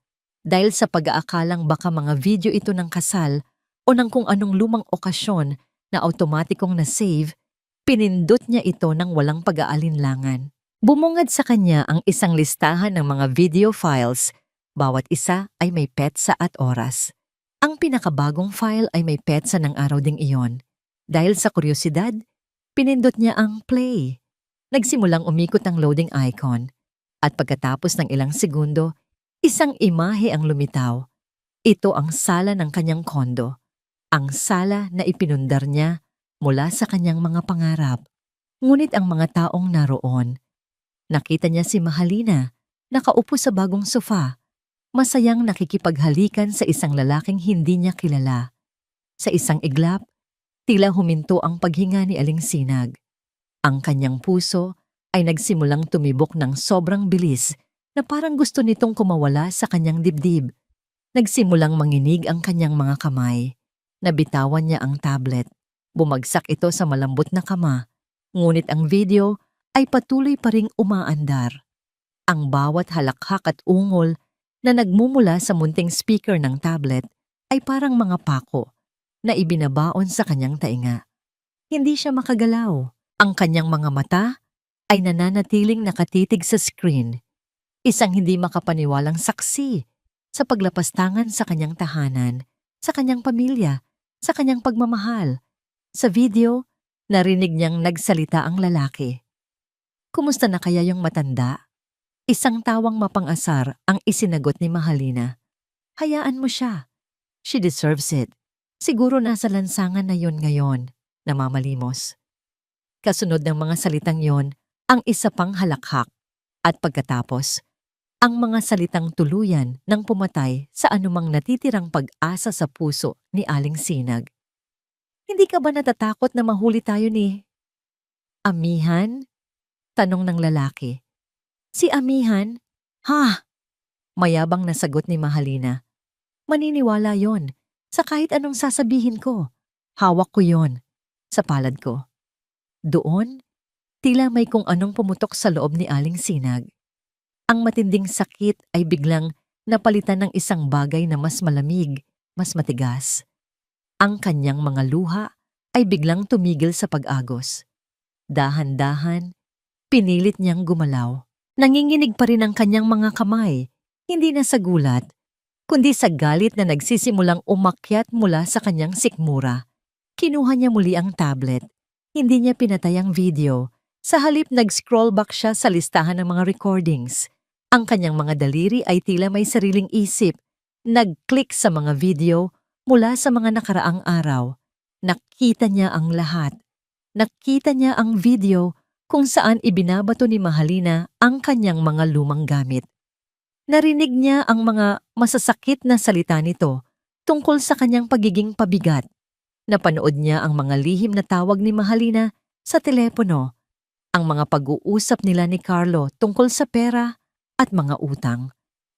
Dahil sa pag-aakalang baka mga video ito ng kasal o ng kung anong lumang okasyon na automatikong na-save, pinindot niya ito ng walang pag-aalinlangan. Bumungad sa kanya ang isang listahan ng mga video files. Bawat isa ay may petsa at oras. Ang pinakabagong file ay may petsa ng araw ding iyon. Dahil sa kuryosidad, pinindot niya ang play. Nagsimulang umikot ang loading icon. At pagkatapos ng ilang segundo, isang imahe ang lumitaw. Ito ang sala ng kanyang kondo. Ang sala na ipinundar niya mula sa kanyang mga pangarap. Ngunit ang mga taong naroon, nakita niya si Mahalina, nakaupo sa bagong sofa, masayang nakikipaghalikan sa isang lalaking hindi niya kilala. Sa isang iglap, tila huminto ang paghinga ni Aling Sinag. Ang kanyang puso ay nagsimulang tumibok ng sobrang bilis na parang gusto nitong kumawala sa kanyang dibdib. Nagsimulang manginig ang kanyang mga kamay. Nabitawan niya ang tablet. Bumagsak ito sa malambot na kama. Ngunit ang video ay patuloy pa ring umaandar. Ang bawat halakhak at ungol na nagmumula sa munting speaker ng tablet ay parang mga pako na ibinabaon sa kanyang tainga. Hindi siya makagalaw. Ang kanyang mga mata ay nananatiling nakatitig sa screen. Isang hindi makapaniwalang saksi sa paglapastangan sa kanyang tahanan, sa kanyang pamilya, sa kanyang pagmamahal. Sa video, narinig niyang nagsalita ang lalaki. Kumusta na kaya yung matanda? Isang tawang mapang-asar ang isinagot ni Mahalina. Hayaan mo siya. She deserves it. Siguro nasa lansangan na yon ngayon, namamalimos. Kasunod ng mga salitang yon, ang isa pang halakhak. At pagkatapos, ang mga salitang tuluyan ng pumatay sa anumang natitirang pag-asa sa puso ni Aling Sinag. Hindi ka ba natatakot na mahuli tayo ni Amihan? Tanong ng lalaki. Si Amihan? Ha? Mayabang na sagot ni Mahalina. Maniniwala yon sa kahit anong sasabihin ko. Hawak ko yon sa palad ko. Doon, tila may kung anong pumutok sa loob ni Aling Sinag. Ang matinding sakit ay biglang napalitan ng isang bagay na mas malamig, mas matigas. Ang kanyang mga luha ay biglang tumigil sa pag-agos. Dahan-dahan, pinilit niyang gumalaw. Nanginginig pa rin ang kanyang mga kamay, hindi na sa gulat, kundi sa galit na nagsisimulang umakyat mula sa kanyang sikmura. Kinuha niya muli ang tablet. Hindi niya pinatay ang video. Sa halip nag-scroll back siya sa listahan ng mga recordings. Ang kanyang mga daliri ay tila may sariling isip. Nag-click sa mga video mula sa mga nakaraang araw. Nakita niya ang lahat. Nakita niya ang video kung saan ibinabato ni Mahalina ang kanyang mga lumang gamit. Narinig niya ang mga masasakit na salita nito tungkol sa kanyang pagiging pabigat. Napanood niya ang mga lihim na tawag ni Mahalina sa telepono, ang mga pag-uusap nila ni Carlo tungkol sa pera at mga utang.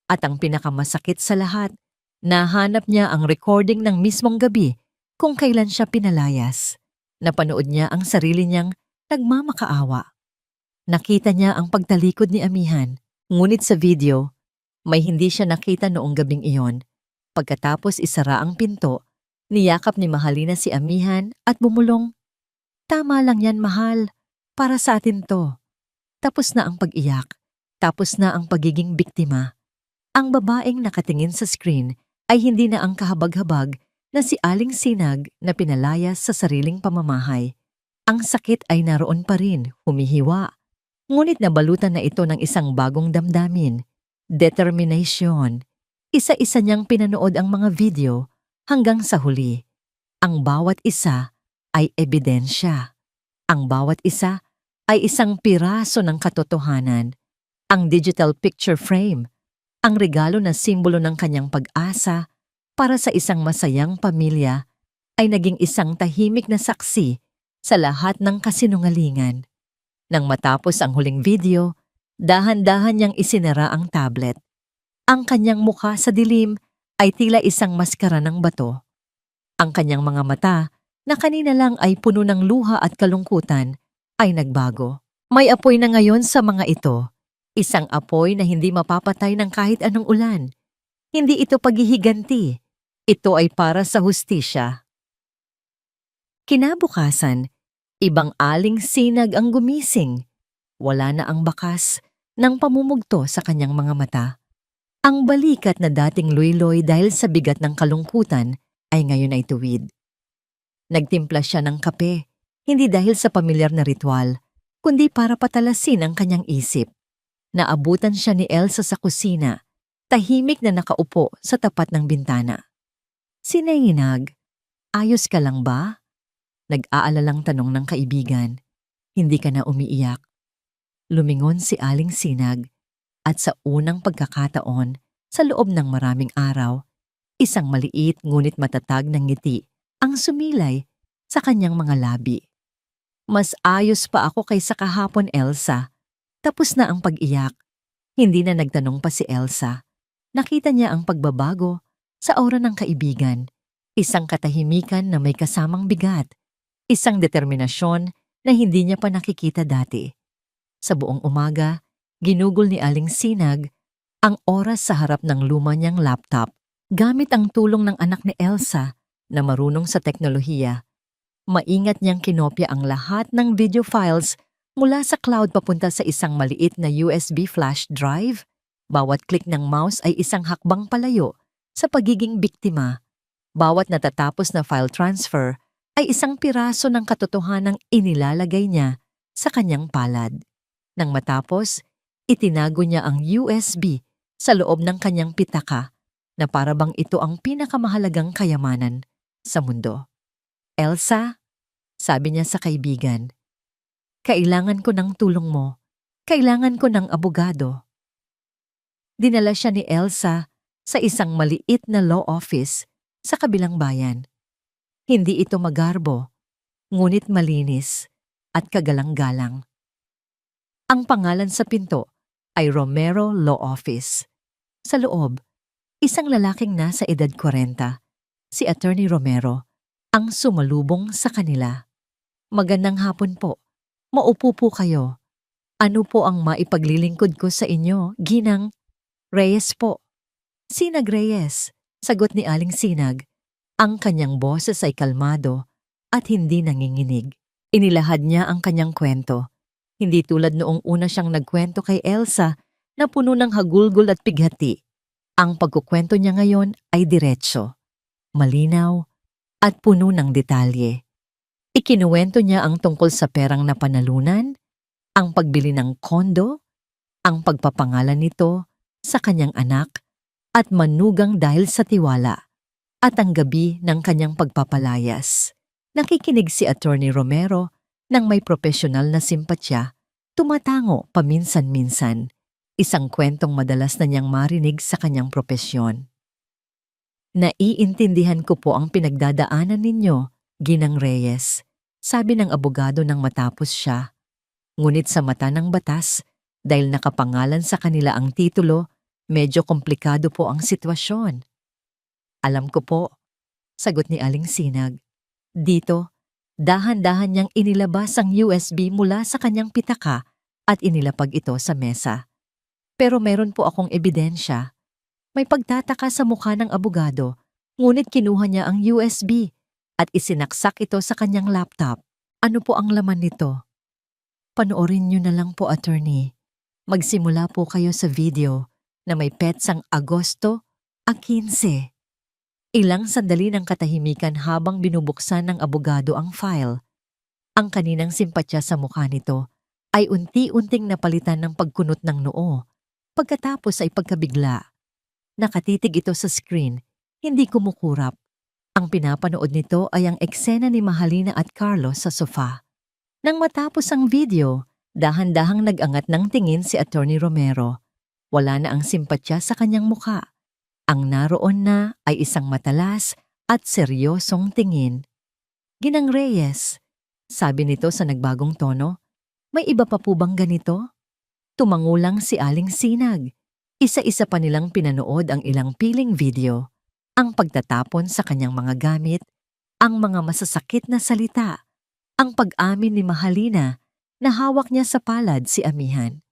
At ang pinakamasakit sa lahat, nahanap niya ang recording ng mismong gabi kung kailan siya pinalayas. Napanood niya ang sarili niyang nagmamakaawa. Nakita niya ang pagtalikod ni Amihan, ngunit sa video, may hindi siya nakita noong gabing iyon. Pagkatapos isara ang pinto, niyakap ni Mahalina si Amihan at bumulong, "Tama lang yan, mahal. Para sa atin to." Tapos na ang pag-iyak. Tapos na ang pagiging biktima. Ang babaeng nakatingin sa screen ay hindi na ang kahabag-habag na si Aling Sinag na pinalayas sa sariling pamamahay. Ang sakit ay naroon pa rin, humihiwa. Ngunit nabalutan na ito ng isang bagong damdamin, determination. Isa-isa niyang pinanood ang mga video hanggang sa huli. Ang bawat isa ay ebidensya. Ang bawat isa ay isang piraso ng katotohanan. Ang digital picture frame, ang regalo na simbolo ng kanyang pag-asa para sa isang masayang pamilya, ay naging isang tahimik na saksi sa lahat ng kasinungalingan. Nang matapos ang huling video, dahan-dahan niyang isinara ang tablet. Ang kanyang mukha sa dilim ay tila isang maskara ng bato. Ang kanyang mga mata, na kanina lang ay puno ng luha at kalungkutan, ay nagbago. May apoy na ngayon sa mga ito. Isang apoy na hindi mapapatay ng kahit anong ulan. Hindi ito paghihiganti. Ito ay para sa hustisya. Kinabukasan, ibang Aling Sinag ang gumising. Wala na ang bakas ng pamumugto sa kanyang mga mata. Ang balikat na dating luy-loy dahil sa bigat ng kalungkutan ay ngayon ay tuwid. Nagtimpla siya ng kape, hindi dahil sa pamilyar na ritual, kundi para patalasin ang kanyang isip. Naabutan siya ni Elsa sa kusina, tahimik na nakaupo sa tapat ng bintana. "Sinenginag, ayos ka lang ba?" Nag-aalalang tanong ng kaibigan. "Hindi ka na umiiyak?" Lumingon si Aling Sinag at sa unang pagkakataon, sa loob ng maraming araw, isang maliit ngunit matatag na ngiti ang sumilay sa kanyang mga labi. "Mas ayos pa ako kaysa kahapon, Elsa." Tapos na ang pag-iyak. Hindi na nagtanong pa si Elsa. Nakita niya ang pagbabago sa aura ng kaibigan. Isang katahimikan na may kasamang bigat. Isang determinasyon na hindi niya pa nakikita dati. Sa buong umaga, ginugol ni Aling Sinag ang oras sa harap ng luma niyang laptop gamit ang tulong ng anak ni Elsa na marunong sa teknolohiya. Maingat niyang kinopya ang lahat ng video files mula sa cloud papunta sa isang maliit na USB flash drive. Bawat click ng mouse ay isang hakbang palayo sa pagiging biktima. Bawat natatapos na file transfer ay isang piraso ng katotohanang inilalagay niya sa kanyang palad. Nang matapos, itinago niya ang USB sa loob ng kanyang pitaka na para bang ito ang pinakamahalagang kayamanan sa mundo. "Elsa," sabi niya sa kaibigan, "kailangan ko ng tulong mo. Kailangan ko ng abogado." Dinala siya ni Elsa sa isang maliit na law office sa kabilang bayan. Hindi ito magarbo, ngunit malinis at kagalang-galang. Ang pangalan sa pinto ay Romero Law Office. Sa loob, Isang lalaking nasa edad 40, si Attorney Romero, ang sumalubong sa kanila. Magandang hapon po. Maupo po kayo. Ano po ang maipaglilingkod ko sa inyo, Ginang? Reyes po. Sinag Reyes, sagot ni Aling Sinag. Ang kanyang boses ay kalmado at hindi nanginginig. Inilahad niya ang kanyang kwento. Hindi tulad noong una siyang nagkwento kay Elsa na puno ng hagulgol at pighati. Ang pagkukwento niya ngayon ay diretso, malinaw at puno ng detalye. Ikinuwento niya ang tungkol sa perang napanalunan, ang pagbili ng kondo, ang pagpapangalan nito sa kanyang anak at manugang dahil sa tiwala, at ang gabi ng kanyang pagpapalayas. Nakikinig si Attorney Romero nang may profesional na simpatya, tumatango paminsan-minsan. Isang kwentong madalas na niyang marinig sa kanyang propesyon. Naiintindihan ko po ang pinagdadaanan ninyo, Ginang Reyes, sabi ng abogado nang matapos siya. Ngunit sa mata ng batas, dahil nakapangalan sa kanila ang titulo, medyo komplikado po ang sitwasyon. Alam ko po, sagot ni Aling Sinag. Dito, dahan-dahan niyang inilabas ang USB mula sa kanyang pitaka at inilapag ito sa mesa. Pero meron po akong ebidensya. May pagtataka sa mukha ng abogado, ngunit kinuha niya ang USB at isinaksak ito sa kanyang laptop. Ano po ang laman nito? Panoorin niyo na lang po, attorney. Magsimula po kayo sa video na may petsang Agosto 15. Ilang sandali ng katahimikan habang binubuksan ng abogado ang file. Ang kaninang simpatya sa mukha nito ay unti-unting napalitan ng pagkunot ng noo. Pagkatapos ay pagkabigla. Nakatitig ito sa screen, hindi kumukurap. Ang pinapanood nito ay ang eksena ni Mahalina at Carlos sa sofa. Nang matapos ang video, dahan-dahang nag-angat ng tingin si Attorney Romero. Wala na ang simpatya sa kanyang mukha. Ang naroon na ay isang matalas at seryosong tingin. Ginang Reyes, sabi nito sa nagbagong tono, may iba pa po bang ganito? Tumangulang si Aling Sinag. Isa-isa pa nilang pinanood ang ilang piling video, ang pagtatapon sa kanyang mga gamit, ang mga masasakit na salita, ang pag-amin ni Mahalina na hawak niya sa palad si Amihan.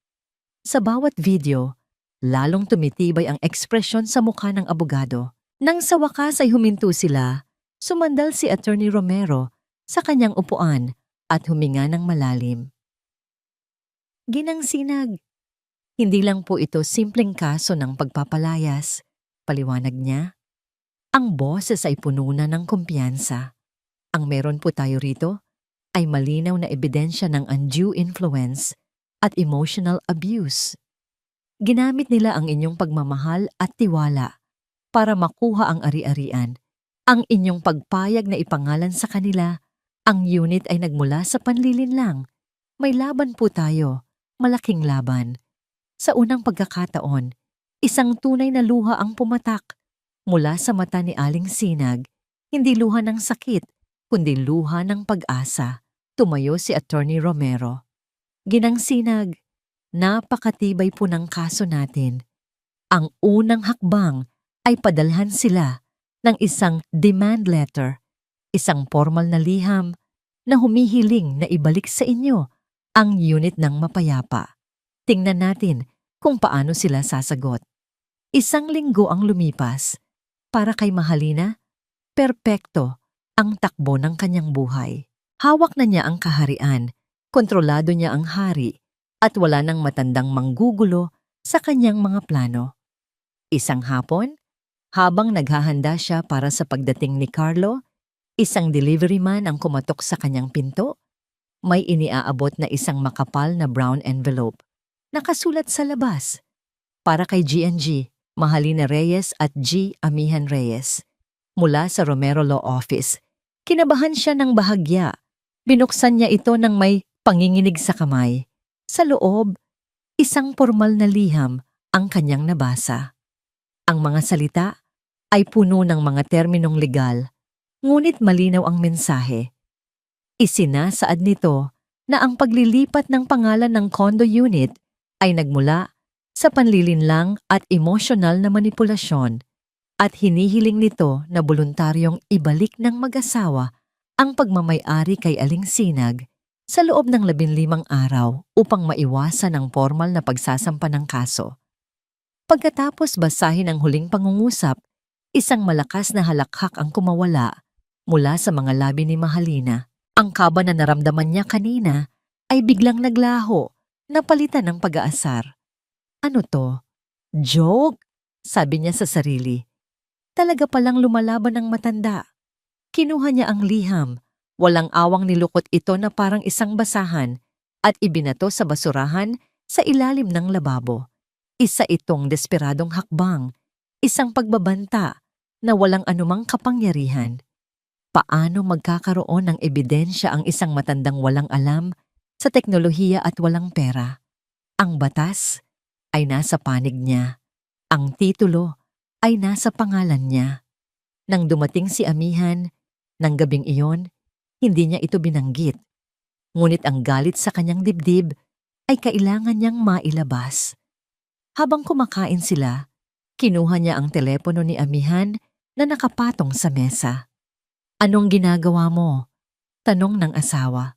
Sa bawat video, lalong tumitibay ang ekspresyon sa mukha ng abogado. Nang sa wakas ay huminto sila, sumandal si Attorney Romero sa kanyang upuan at huminga ng malalim. Ginang Sinag, hindi lang po ito simpleng kaso ng pagpapalayas, paliwanag niya. Ang boses ay puno na ng kumpiyansa. Ang meron po tayo rito ay malinaw na ebidensya ng undue influence at emotional abuse. Ginamit nila ang inyong pagmamahal at tiwala para makuha ang ari-arian. Ang inyong pagpayag na ipangalan sa kanila, ang unit ay nagmula sa panlilinlang. May laban po tayo. Malaking laban. Sa unang pagkakataon, isang tunay na luha ang pumatak mula sa mata ni Aling Sinag, hindi luha ng sakit, kundi luha ng pag-asa. Tumayo si Attorney Romero. Ginang Sinag, napakatibay po ng kaso natin. Ang unang hakbang ay padalhan sila ng isang demand letter, isang formal na liham na humihiling na ibalik sa inyo ang unit ng mapayapa. Tingnan natin kung paano sila sasagot. Isang linggo ang lumipas. Para kay Mahalina, perpekto ang takbo ng kanyang buhay. Hawak na niya ang kaharian, kontrolado niya ang hari, at wala nang matandang manggugulo sa kanyang mga plano. Isang hapon, habang naghahanda siya para sa pagdating ni Carlo, isang delivery man ang kumatok sa kanyang pinto. May iniaabot na isang makapal na brown envelope. Nakasulat sa labas, para kay G&G, Mahalina Reyes at G. Amihan Reyes. Mula sa Romero Law Office, kinabahan siya ng bahagya. Binuksan niya ito ng may panginginig sa kamay. Sa loob, isang formal na liham ang kanyang nabasa. Ang mga salita ay puno ng mga terminong legal, ngunit malinaw ang mensahe. Isinasaad nito na ang paglilipat ng pangalan ng condo unit ay nagmula sa panlilinlang at emosyonal na manipulasyon at hinihiling nito na voluntaryong ibalik ng mag-asawa ang pagmamay-ari kay Aling Sinag sa loob ng 15 araw upang maiwasan ang formal na pagsasampa ng kaso. Pagkatapos basahin ang huling pangungusap, isang malakas na halakhak ang kumawala mula sa mga labi ni Mahalina. Ang kaba na naramdaman niya kanina ay biglang naglaho, napalitan ng pag-aasar. Ano to? Joke? Sabi niya sa sarili. Talaga palang lumalaban ang matanda. Kinuha niya ang liham, walang awang nilukot ito na parang isang basahan at ibinato sa basurahan sa ilalim ng lababo. Isa itong desperadong hakbang, isang pagbabanta na walang anumang kapangyarihan. Paano magkakaroon ng ebidensya ang isang matandang walang alam sa teknolohiya at walang pera? Ang batas ay nasa panig niya. Ang titulo ay nasa pangalan niya. Nang dumating si Amihan, ng gabing iyon, hindi niya ito binanggit. Ngunit ang galit sa kanyang dibdib ay kailangan niyang mailabas. Habang kumakain sila, kinuha niya ang telepono ni Amihan na nakapatong sa mesa. Anong ginagawa mo? Tanong ng asawa.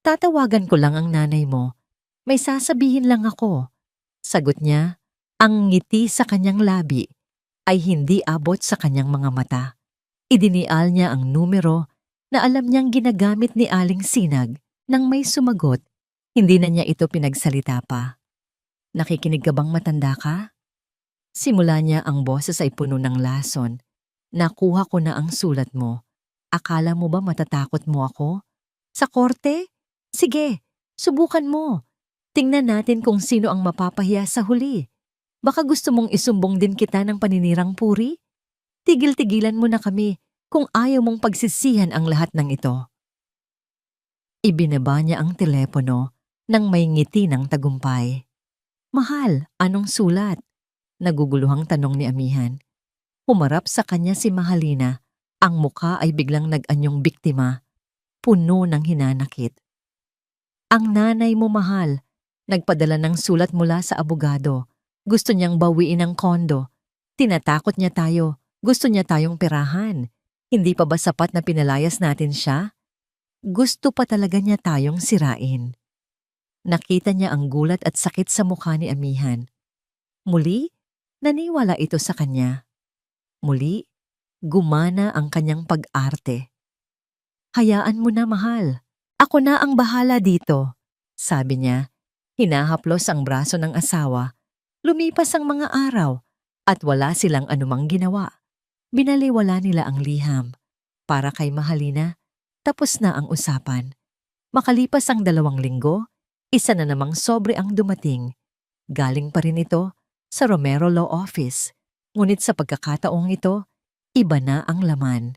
Tatawagan ko lang ang nanay mo. May sasabihin lang ako. Sagot niya, ang ngiti sa kanyang labi ay hindi abot sa kanyang mga mata. Idinial niya ang numero na alam niyang ginagamit ni Aling Sinag. Nang may sumagot, hindi na niya ito pinagsalita pa. Nakikinig ka bang matanda ka? Simula niya ang boses ay puno ng lason. Nakuha ko na ang sulat mo. Akala mo ba matatakot mo ako? Sa korte? Sige, subukan mo. Tingnan natin kung sino ang mapapahiya sa huli. Baka gusto mong isumbong din kita ng paninirang puri? Tigil-tigilan mo na kami kung ayaw mong pagsisihan ang lahat ng ito. Ibinaba niya ang telepono nang may ngiti ng tagumpay. Mahal, anong sulat? Naguguluhang tanong ni Amihan. Humarap sa kanya si Mahalina. Ang mukha ay biglang nag-anyong biktima, puno ng hinanakit. Ang nanay mo, mahal, nagpadala ng sulat mula sa abogado. Gusto niyang bawiin ang kondo. Tinatakot niya tayo. Gusto niya tayong perahan. Hindi pa ba sapat na pinalayas natin siya? Gusto pa talaga niya tayong sirain. Nakita niya ang gulat at sakit sa mukha ni Amihan. Muli, naniwala ito sa kanya. Muli, gumana ang kanyang pag-arte. Hayaan mo na, mahal. Ako na ang bahala dito, sabi niya. Hinahaplos ang braso ng asawa. Lumipas ang mga araw at wala silang anumang ginawa. Binaliwala nila ang liham. Para kay Mahalina, tapos na ang usapan. Makalipas ang 2 linggo, isa na namang sobre ang dumating. Galing pa rin ito sa Romero Law Office. Ngunit sa pagkakataong ito, iba na ang laman.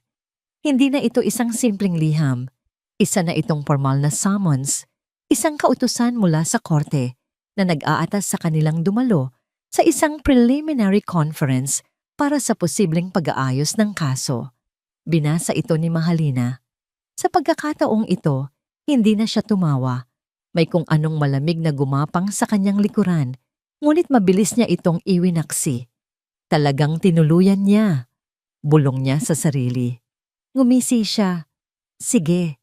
Hindi na ito isang simpleng liham. Isa na itong formal na summons, isang kautusan mula sa korte na nag-aatas sa kanilang dumalo sa isang preliminary conference para sa posibleng pag-aayos ng kaso. Binasa ito ni Mahalina. Sa pagkakataong ito, hindi na siya tumawa. May kung anong malamig na gumapang sa kanyang likuran, ngunit mabilis niya itong iwinaksi. Talagang tinuluyan niya. Bulong niya sa sarili. Ngumisi siya. Sige.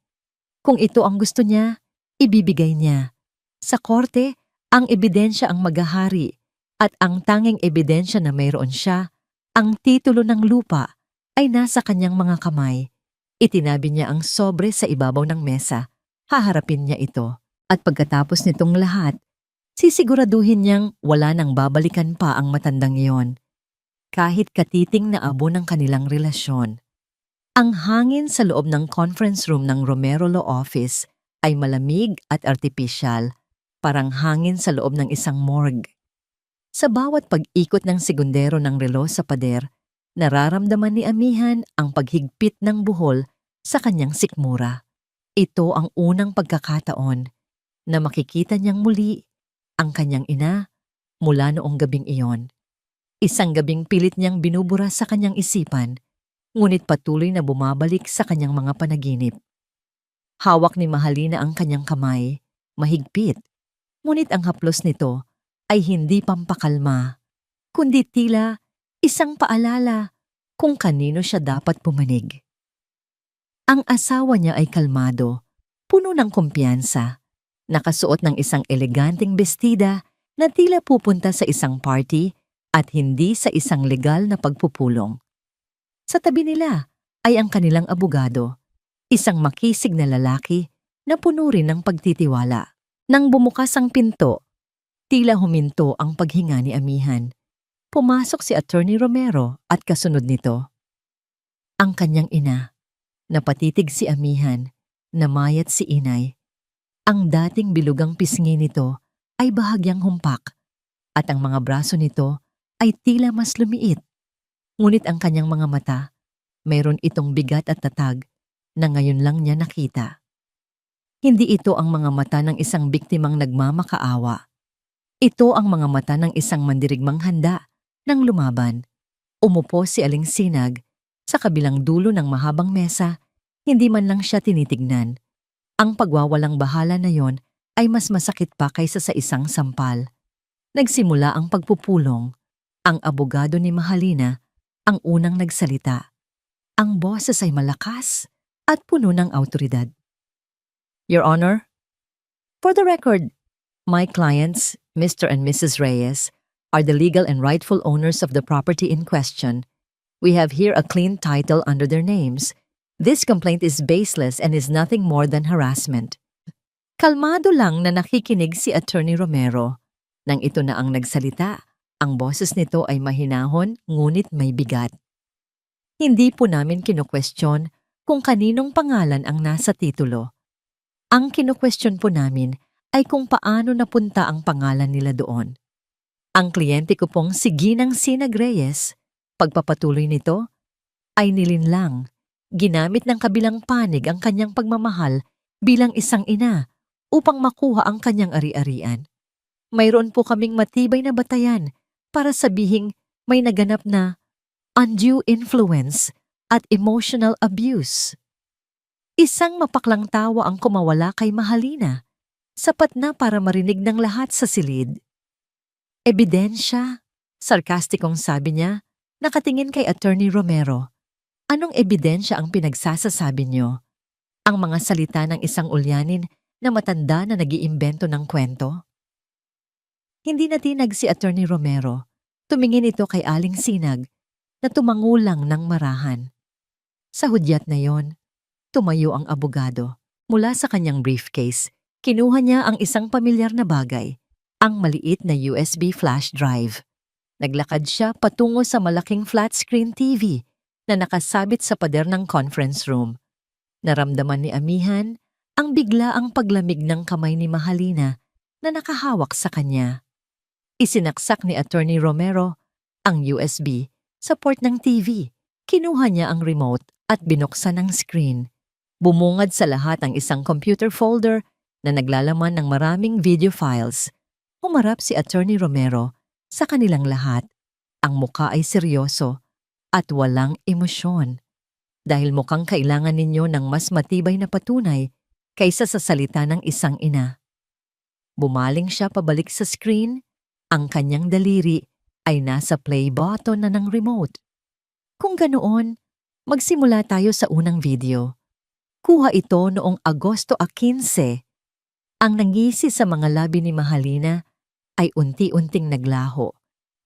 Kung ito ang gusto niya, ibibigay niya. Sa korte, ang ebidensya ang maghahari at ang tanging ebidensya na mayroon siya, ang titulo ng lupa, ay nasa kanyang mga kamay. Itinabi niya ang sobre sa ibabaw ng mesa. Haharapin niya ito. At pagkatapos nitong lahat, sisiguraduhin niyang wala nang babalikan pa ang matandang iyon. Kahit katiting na abo ng kanilang relasyon. Ang hangin sa loob ng conference room ng Romero Law Office ay malamig at artipisyal, parang hangin sa loob ng isang morgue. Sa bawat pag-ikot ng segundero ng relo sa pader, nararamdaman ni Amihan ang paghigpit ng buhol sa kanyang sikmura. Ito ang unang pagkakataon na makikita niyang muli ang kanyang ina mula noong gabing iyon. Isang gabing pilit niyang binubura sa kanyang isipan, ngunit patuloy na bumabalik sa kanyang mga panaginip. Hawak ni Mahalina ang kanyang kamay, mahigpit, ngunit ang haplos nito ay hindi pampakalma, kundi tila isang paalala kung kanino siya dapat pumanig. Ang asawa niya ay kalmado, puno ng kumpiyansa, nakasuot ng isang eleganteng bestida na tila pupunta sa isang party at hindi sa isang legal na pagpupulong. Sa tabi nila ay ang kanilang abogado, isang makisig na lalaki na puno rin ng pagtitiwala. Nang bumukas ang pinto, tila huminto ang paghinga ni Amihan. Pumasok si Attorney Romero at kasunod nito ang kanyang ina. Napatitig si Amihan, namayat si inay. Ang dating bilugang pisngi nito ay bahagyang humpak at ang mga braso nito ay tila mas lumiit. Ngunit ang kanyang mga mata, mayroon itong bigat at tatag na ngayon lang niya nakita. Hindi ito ang mga mata ng isang biktimang nagmamakaawa. Ito ang mga mata ng isang mandirigmang handa ng lumaban. Umupo si Aling Sinag sa kabilang dulo ng mahabang mesa, hindi man lang siya tinitignan. Ang pagwawalang bahala na yon ay mas masakit pa kaysa sa isang sampal. Nagsimula ang pagpupulong. Ang abogado ni Mahalina ang unang nagsalita. Ang boses ay malakas at puno ng awtoridad. Your Honor, for the record, my clients, Mr. and Mrs. Reyes, are the legal and rightful owners of the property in question. We have here a clean title under their names. This complaint is baseless and is nothing more than harassment. Kalmado lang na nakikinig si Attorney Romero. Nang ito na ang nagsalita, ang boses nito ay mahinahon ngunit may bigat. Hindi po namin kinu-question kung kaninong pangalan ang nasa titulo. Ang kinu-question po namin ay kung paano napunta ang pangalan nila doon. Ang kliyente ko pong si Ginang Sinag Reyes, pagpapatuloy nito, ay nilinlang, ginamit ng kabilang panig ang kanyang pagmamahal bilang isang ina upang makuha ang kanyang ari-arian. Mayroon po kaming matibay na batayan para sabihing may naganap na undue influence at emotional abuse. Isang mapaklang tawa ang kumawala kay Mahalina, sapat na para marinig ng lahat sa silid. Ebidensya, sarkastikong sabi niya, nakatingin kay Attorney Romero. Anong ebidensya ang pinagsasasabi niyo? Ang mga salita ng isang ulyanin na matanda na nag-iimbento ng kwento? Hindi natinag si Attorney Romero. Tumingin ito kay Aling Sinag na tumangulang ng marahan. Sa hudyat na yon, tumayo ang abogado. Mula sa kanyang briefcase, kinuha niya ang isang pamilyar na bagay, ang maliit na USB flash drive. Naglakad siya patungo sa malaking flat-screen TV na nakasabit sa pader ng conference room. Naramdaman ni Amihan ang biglaang paglamig ng kamay ni Mahalina na nakahawak sa kanya. Isinaksak ni Attorney Romero ang USB sa port ng TV. Kinuha niya ang remote at binuksan ang screen. Bumungad sa lahat ang isang computer folder na naglalaman ng maraming video files. Humarap si Attorney Romero sa kanilang lahat. Ang muka ay seryoso at walang emosyon. Dahil mukhang kailangan ninyo ng mas matibay na patunay kaysa sa salita ng isang ina. Bumaling siya pabalik sa screen. Ang kanyang daliri ay nasa play button na ng remote. Kung ganoon, magsimula tayo sa unang video. Kuha ito noong Agosto 15. Ang nangisi sa mga labi ni Mahalina ay unti-unting naglaho,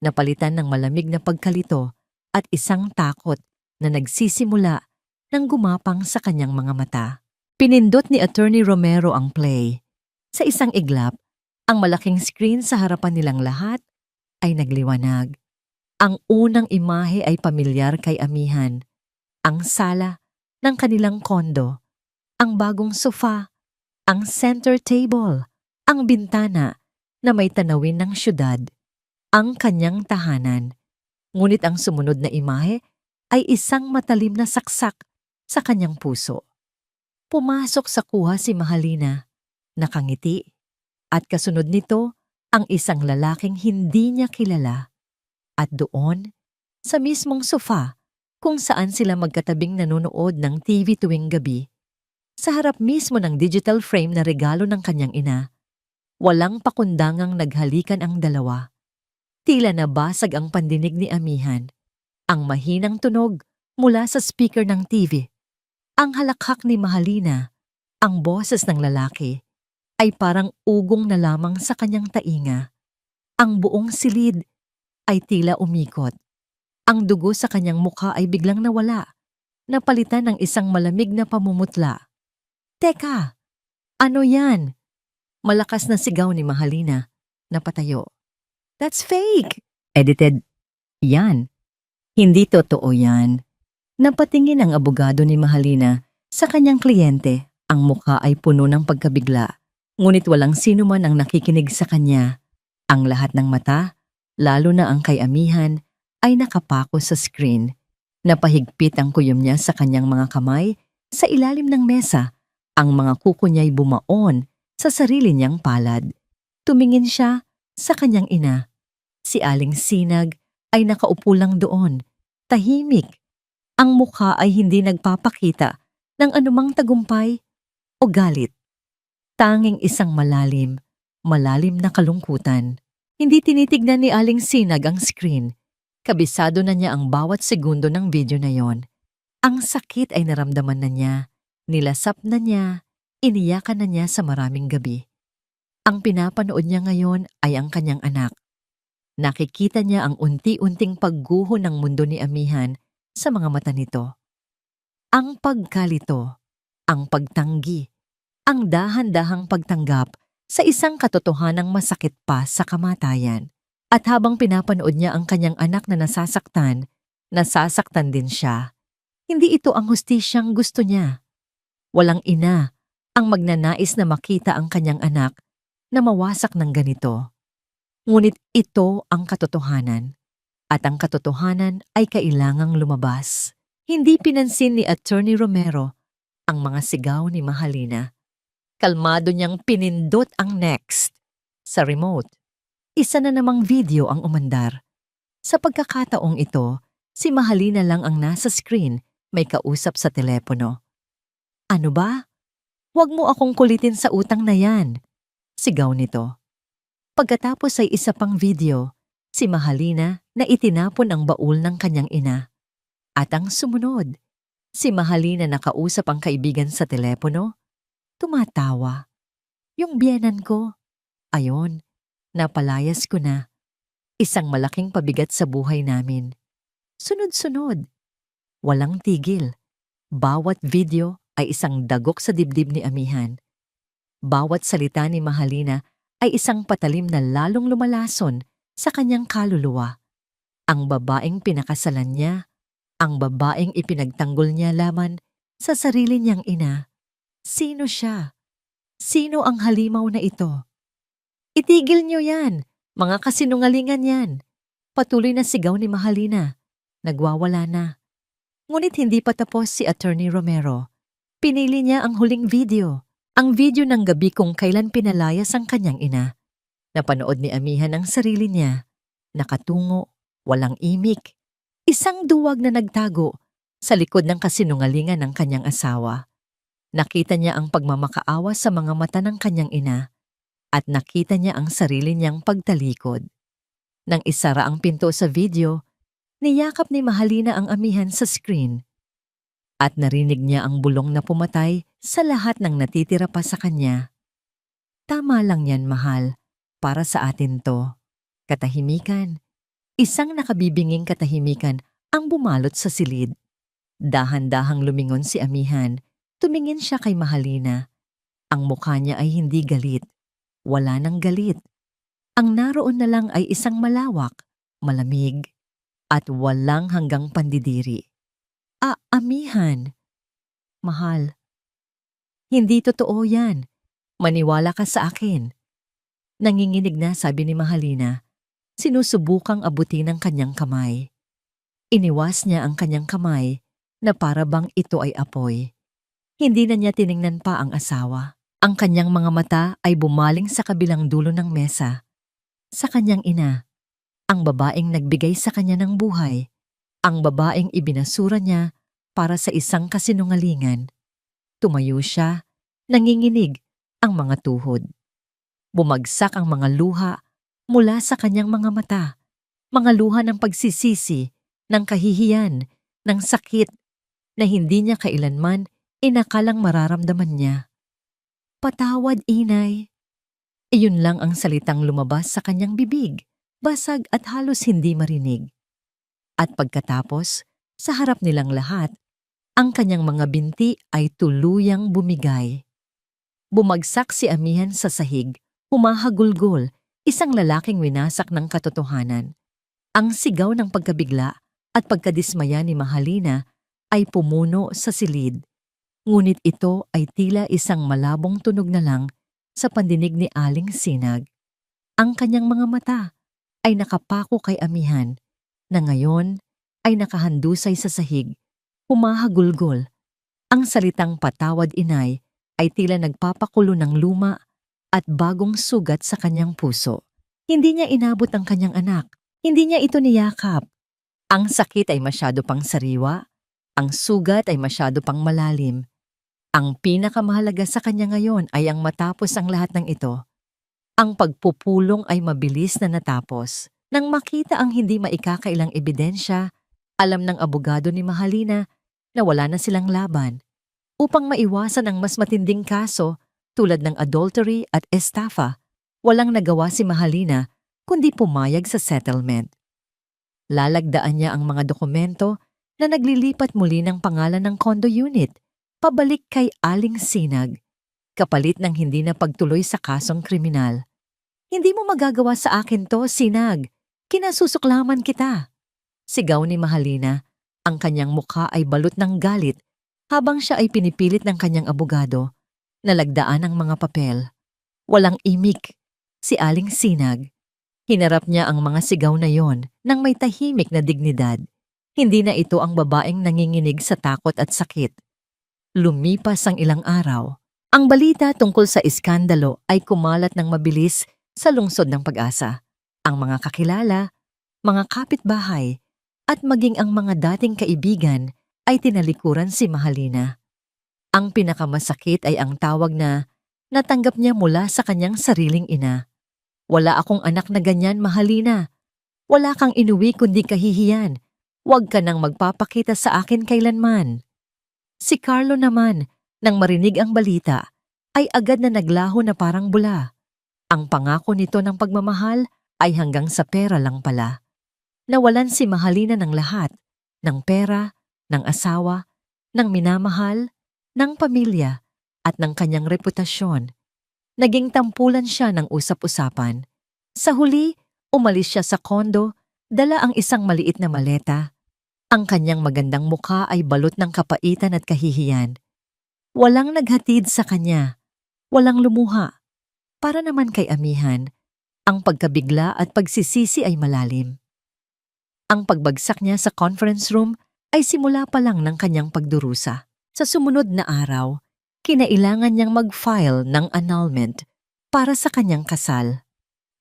napalitan ng malamig na pagkalito at isang takot na nagsisimula nang gumapang sa kanyang mga mata. Pinindot ni Attorney Romero ang play. Sa isang iglap, ang malaking screen sa harapan nilang lahat ay nagliwanag. Ang unang imahe ay pamilyar kay Amihan. Ang sala ng kanilang kondo, ang bagong sofa, ang center table, ang bintana na may tanawin ng syudad, ang kanyang tahanan. Ngunit ang sumunod na imahe ay isang matalim na saksak sa kanyang puso. Pumasok sa kuha si Mahalina, nakangiti, at kasunod nito ang isang lalaking hindi niya kilala. At doon, sa mismong sofa, kung saan sila magkatabing nanonood ng TV tuwing gabi, sa harap mismo ng digital frame na regalo ng kanyang ina, walang pakundangang naghalikan ang dalawa. Tila nabasag ang pandinig ni Amihan. Ang mahinang tunog mula sa speaker ng TV. Ang halakhak ni Mahalina, ang boses ng lalaki, ay parang ugong na lamang sa kanyang tainga. Ang buong silid ay tila umikot. Ang dugo sa kanyang mukha ay biglang nawala, napalitan ng isang malamig na pamumutla. Teka! Ano yan? Malakas na sigaw ni Mahalina, napatayo. That's fake! Edited. Yan. Hindi totoo yan. Napatingin ang abogado ni Mahalina sa kanyang kliyente. Ang mukha ay puno ng pagkabigla, ngunit walang sino man ang nakikinig sa kanya. Ang lahat ng mata, lalo na ang kay Amihan, ay nakapako sa screen. Napahigpit ang kuyom niya sa kanyang mga kamay sa ilalim ng mesa. Ang mga kuko niya'y bumaon sa sarili niyang palad. Tumingin siya sa kanyang ina. Si Aling Sinag ay nakaupo lang doon, tahimik. Ang mukha ay hindi nagpapakita ng anumang tagumpay o galit. Tanging isang malalim na kalungkutan. Hindi tinitignan ni Aling Sinag ang screen. Kabisado na niya ang bawat segundo ng video na yon. Ang sakit ay naramdaman na niya, nilasap na niya, iniyakan na niya sa maraming gabi. Ang pinapanood niya ngayon ay ang kanyang anak. Nakikita niya ang unti-unting pagguho ng mundo ni Amihan sa mga mata nito. Ang pagkalito, ang pagtanggi, ang dahan-dahang pagtanggap sa isang katotohanang masakit pa sa kamatayan. At habang pinapanood niya ang kanyang anak na nasasaktan din siya. Hindi ito ang hustisyang gusto niya. Walang ina ang magnanais na makita ang kanyang anak na mawasak ng ganito. Ngunit ito ang katotohanan. At ang katotohanan ay kailangang lumabas. Hindi pinansin ni Attorney Romero ang mga sigaw ni Mahalina. Kalmado niyang pinindot ang next sa remote. Isa na namang video ang umandar. Sa pagkakataong ito, si Mahalina lang ang nasa screen, may kausap sa telepono. Ano ba? Huwag mo akong kulitin sa utang na yan, sigaw nito. Pagkatapos ay isa pang video, si Mahalina na itinapon ang baul ng kanyang ina. At ang sumunod, si Mahalina nakausap ang kaibigan sa telepono, tumatawa. Yung biyenan ko, ayon, napalayas ko na. Isang malaking pabigat sa buhay namin. Sunod-sunod. Walang tigil. Bawat video ay isang dagok sa dibdib ni Amihan. Bawat salita ni Mahalina ay isang patalim na lalong lumalason sa kanyang kaluluwa. Ang babaeng pinakasalan niya, ang babaeng ipinagtanggol niya laman sa sarili niyang ina. Sino siya? Sino ang halimaw na ito? Itigil niyo yan! Mga kasinungalingan yan! Patuloy na sigaw ni Mahalina. Nagwawala na. Ngunit hindi pa tapos si Attorney Romero. Pinili niya ang huling video. Ang video ng gabi kung kailan pinalayas ang kanyang ina. Napanood ni Amihan ang sarili niya. Nakatungo, walang imik. Isang duwag na nagtago sa likod ng kasinungalingan ng kanyang asawa. Nakita niya ang pagmamakaawa sa mga mata ng kanyang ina at nakita niya ang sarili niyang pagtalikod. Nang isara ang pinto sa video, niyakap ni Mahalina ang Amihan sa screen. At narinig niya ang bulong na pumatay sa lahat ng natitira pa sa kanya. Tama lang yan, mahal. Para sa atin to. Katahimikan. Isang nakabibinging katahimikan ang bumalot sa silid. Dahan-dahang lumingon si Amihan. Tumingin siya kay Mahalina. Ang mukha niya ay hindi galit. Wala nang galit. Ang naroon na lang ay isang malawak, malamig, at walang hanggang pandidiri. Amihan. Mahal. Hindi totoo yan. Maniwala ka sa akin. Nanginginig na sabi ni Mahalina. Sinusubukang abutin ang kanyang kamay. Iniwas niya ang kanyang kamay na para bang ito ay apoy. Hindi na niya tiningnan pa ang asawa. Ang kanyang mga mata ay bumaling sa kabilang dulo ng mesa. Sa kanyang ina. Ang babaeng nagbigay sa kanya ng buhay. Ang babaeng ibinasura niya para sa isang kasinungalingan. Tumayo siya, nanginginig ang mga tuhod. Bumagsak ang mga luha mula sa kanyang mga mata, mga luha ng pagsisisi ng kahihiyan, ng sakit na hindi niya kailanman inakalang mararamdaman niya. "Patawad, inay." Iyon lang ang salitang lumabas sa kanyang bibig, basag at halos hindi marinig. At pagkatapos, sa harap nilang lahat, ang kanyang mga binti ay tuluyang bumigay. Bumagsak si amihan sa sahig, humahagulgol, isang lalaking winasak ng katotohanan. Ang sigaw ng pagkabigla at pagkadismaya ni Mahalina ay pumuno sa silid. Ngunit ito ay tila isang malabong tunog na lang sa pandinig ni Aling Sinag. Ang kanyang mga mata ay nakapako kay amihan na ngayon ay nakahandusay sa sahig, humahagulgol. Ang salitang patawad, inay ay tila nagpapakulo ng luma at bagong sugat sa kanyang puso. Hindi niya inabot ang kanyang anak. Hindi niya ito niyakap. Ang sakit ay masyado pang sariwa. Ang sugat ay masyado pang malalim. Ang pinakamahalaga sa kanya ngayon ay ang matapos ang lahat ng ito. Ang pagpupulong ay mabilis na natapos. Nang makita ang hindi maikakailang ebidensya, alam ng abogado ni Mahalina na wala na silang laban. Upang maiwasan ang mas matinding kaso tulad ng adultery at estafa, walang nagawa si Mahalina kundi pumayag sa settlement. Lalagdaan niya ang mga dokumento na naglilipat muli ng pangalan ng condo unit pabalik kay Aling Sinag, kapalit ng hindi na pagtuloy sa kasong kriminal. "Hindi mo magagawa sa akin to, Sinag. Kinasusuklaman kita." Sigaw ni Mahalina. Ang kanyang mukha ay balot ng galit habang siya ay pinipilit ng kanyang abogado na lagdaan ang mga papel. Walang imik si Aling Sinag. Hinarap niya ang mga sigaw na yon ng may tahimik na dignidad. Hindi na ito ang babaeng nanginginig sa takot at sakit. Lumipas ang ilang araw. Ang balita tungkol sa iskandalo ay kumalat ng mabilis sa lungsod ng Pag-asa. Ang mga kakilala, mga kapitbahay, at maging ang mga dating kaibigan ay tinalikuran si Mahalina. Ang pinakamasakit ay ang tawag na natanggap niya mula sa kanyang sariling ina. "Wala akong anak na ganyan, Mahalina. Wala kang inuwi kundi kahihiyan. Huwag ka nang magpapakita sa akin kailanman." Si Carlo naman, nang marinig ang balita, ay agad na naglaho na parang bula. Ang pangako nito ng pagmamahal ay hanggang sa pera lang pala. Nawalan si Mahalina ng lahat, ng pera, ng asawa, ng minamahal, ng pamilya, at ng kanyang reputasyon. Naging tampulan siya ng usap-usapan. Sa huli, umalis siya sa kondo, dala ang isang maliit na maleta. Ang kanyang magandang mukha ay balot ng kapaitan at kahihiyan. Walang naghatid sa kanya, walang lumuha. Para naman kay amihan, ang pagkabigla at pagsisisi ay malalim. Ang pagbagsak niya sa conference room ay simula pa lang ng kanyang pagdurusa. Sa sumunod na araw, kinailangan niyang mag-file ng annulment para sa kanyang kasal.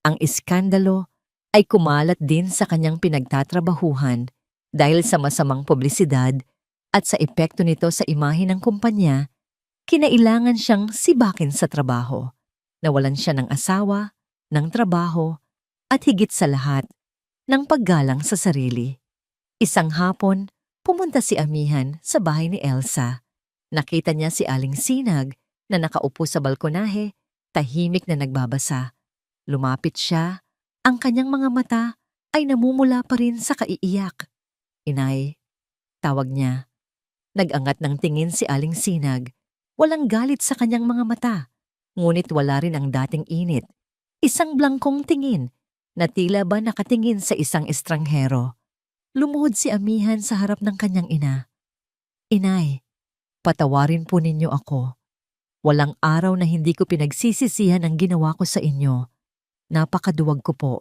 Ang iskandalo ay kumalat din sa kanyang pinagtatrabahuhan dahil sa masamang publisidad at sa epekto nito sa imahe ng kumpanya. Kinailangan siyang sibakin sa trabaho. Nawalan siya ng asawa, ng trabaho, at higit sa lahat, ng paggalang sa sarili. Isang hapon, pumunta si amihan sa bahay ni Elsa. Nakita niya si Aling Sinag na nakaupo sa balkonahe, tahimik na nagbabasa. Lumapit siya, ang kanyang mga mata ay namumula pa rin sa kaiiyak. "Inay," tawag niya. Nag-angat ng tingin si Aling Sinag. Walang galit sa kanyang mga mata, ngunit wala rin ang dating init. Isang blangkong tingin na tila ba nakatingin sa isang estranghero. Lumuhod si amihan sa harap ng kanyang ina. "Inay, patawarin po ninyo ako. Walang araw na hindi ko pinagsisisihan ang ginawa ko sa inyo. Napakaduwag ko po.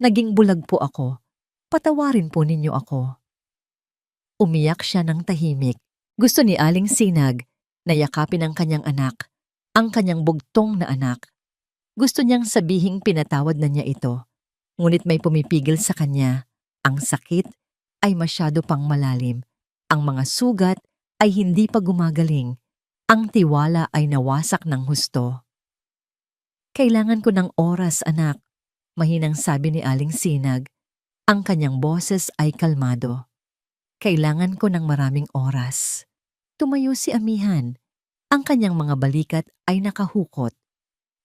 Naging bulag po ako. Patawarin po ninyo ako." Umiyak siya ng tahimik. Gusto ni Aling Sinag na yakapin ang kanyang anak, ang kanyang bugtong na anak. Gusto niyang sabihing pinatawad na niya ito. Ngunit may pumipigil sa kanya. Ang sakit ay masyado pang malalim. Ang mga sugat ay hindi pa gumagaling. Ang tiwala ay nawasak ng husto. "Kailangan ko ng oras, anak," mahinang sabi ni Aling Sinag. Ang kanyang boses ay kalmado. Kailangan ko ng maraming oras. Tumayo si Amihan. Ang kanyang mga balikat ay nakahukot.